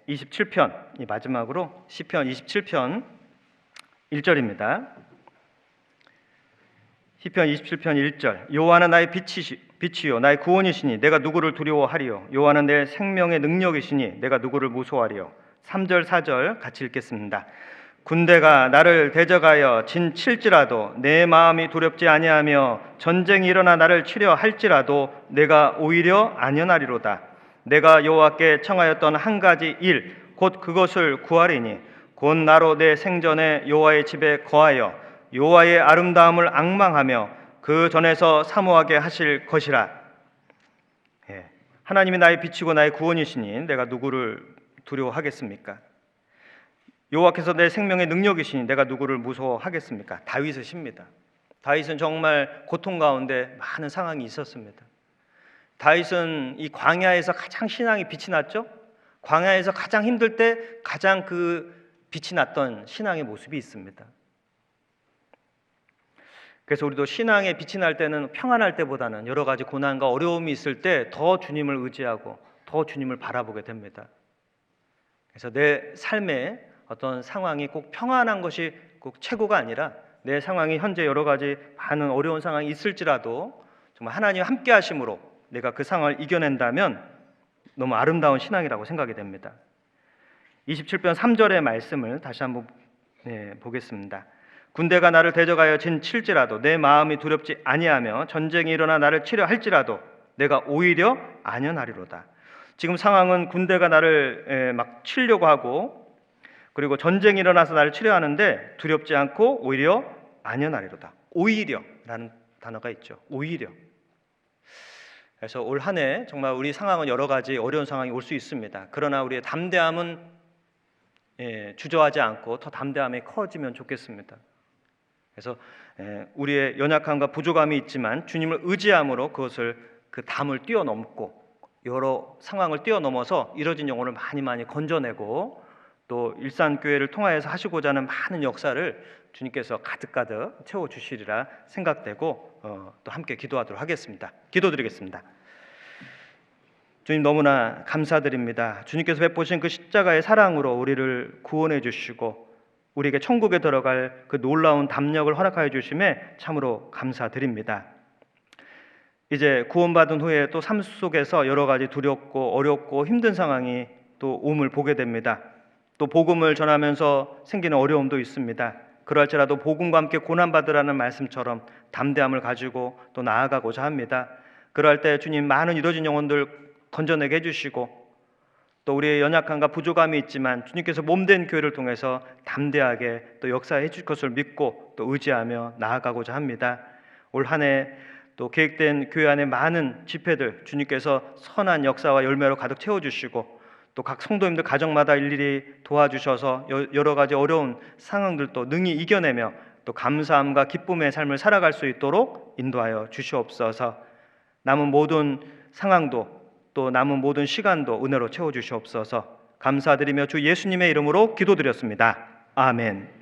27편, 이 마지막으로 시편 27편 1절입니다. 시편 27편 1절. 여호와는 나의 빛이요 나의 구원이시니 내가 누구를 두려워하리요. 여호와는 내 생명의 능력이시니 내가 누구를 무서워하리요. 3절 4절 같이 읽겠습니다. 군대가 나를 대적하여 진칠지라도 내 마음이 두렵지 아니하며 전쟁이 일어나 나를 치려 할지라도 내가 오히려 안연하리로다. 내가 여호와께 청하였던 한 가지 일 곧 그것을 구하리니 곧 나로 내 생전에 여호와의 집에 거하여 여호와의 아름다움을 앙망하며 그 전에서 사모하게 하실 것이라. 하나님이 나의 빛이고 나의 구원이시니 내가 누구를 두려워하겠습니까? 여호와께서 내 생명의 능력이시니 내가 누구를 무서워하겠습니까? 다윗의 시입니다. 다윗은 정말 고통 가운데 많은 상황이 있었습니다. 다윗은 이 광야에서 가장 신앙이 빛이 났죠. 광야에서 가장 힘들 때 가장 그 빛이 났던 신앙의 모습이 있습니다. 그래서 우리도 신앙의 빛이 날 때는 평안할 때보다는 여러 가지 고난과 어려움이 있을 때 더 주님을 의지하고 더 주님을 바라보게 됩니다. 그래서 내 삶의 어떤 상황이 꼭 평안한 것이 꼭 최고가 아니라 내 상황이 현재 여러 가지 많은 어려운 상황이 있을지라도 정말 하나님 함께 하심으로 내가 그 상황을 이겨낸다면 너무 아름다운 신앙이라고 생각이 됩니다. 27편 3절의 말씀을 다시 한번 보겠습니다. 군대가 나를 대적하여 진칠지라도 내 마음이 두렵지 아니하며 전쟁이 일어나 나를 치려 할지라도 내가 오히려 안연하리로다. 지금 상황은 군대가 나를 막 치려고 하고 그리고 전쟁이 일어나서 나를 치려 하는데 두렵지 않고 오히려 안연하리로다. 오히려라는 단어가 있죠. 오히려. 그래서 올 한 해 정말 우리 상황은 여러 가지 어려운 상황이 올 수 있습니다. 그러나 우리의 담대함은 주저하지 않고 더 담대함이 커지면 좋겠습니다. 그래서 우리의 연약함과 부족함이 있지만 주님을 의지함으로 그것을 그 담을 뛰어넘고 여러 상황을 뛰어넘어서 이뤄진 영혼을 많이 건져내고 또 일산교회를 통하여서 하시고자 하는 많은 역사를 주님께서 가득가득 채워주시리라 생각되고 또 함께 기도하도록 하겠습니다. 기도드리겠습니다. 주님 너무나 감사드립니다. 주님께서 베푸신 그 십자가의 사랑으로 우리를 구원해 주시고 우리에게 천국에 들어갈 그 놀라운 담력을 허락하여 주심에 참으로 감사드립니다. 이제 구원받은 후에 또 삶 속에서 여러 가지 두렵고 어렵고 힘든 상황이 또 오음을 보게 됩니다. 또 복음을 전하면서 생기는 어려움도 있습니다. 그럴지라도 복음과 함께 고난받으라는 말씀처럼 담대함을 가지고 또 나아가고자 합니다. 그럴 때 주님 많은 이뤄진 영혼들 건져내게 해주시고 또 우리의 연약함과 부족함이 있지만 주님께서 몸된 교회를 통해서 담대하게 또 역사해 주실 것을 믿고 또 의지하며 나아가고자 합니다. 올 한 해 또 계획된 교회 안에 많은 집회들 주님께서 선한 역사와 열매로 가득 채워주시고 또 각 성도님들 가정마다 일일이 도와주셔서 여러 가지 어려운 상황들도 능히 이겨내며 또 감사함과 기쁨의 삶을 살아갈 수 있도록 인도하여 주시옵소서. 남은 모든 상황도 또 남은 모든 시간도 은혜로 채워주시옵소서. 감사드리며 주 예수님의 이름으로 기도드렸습니다. 아멘.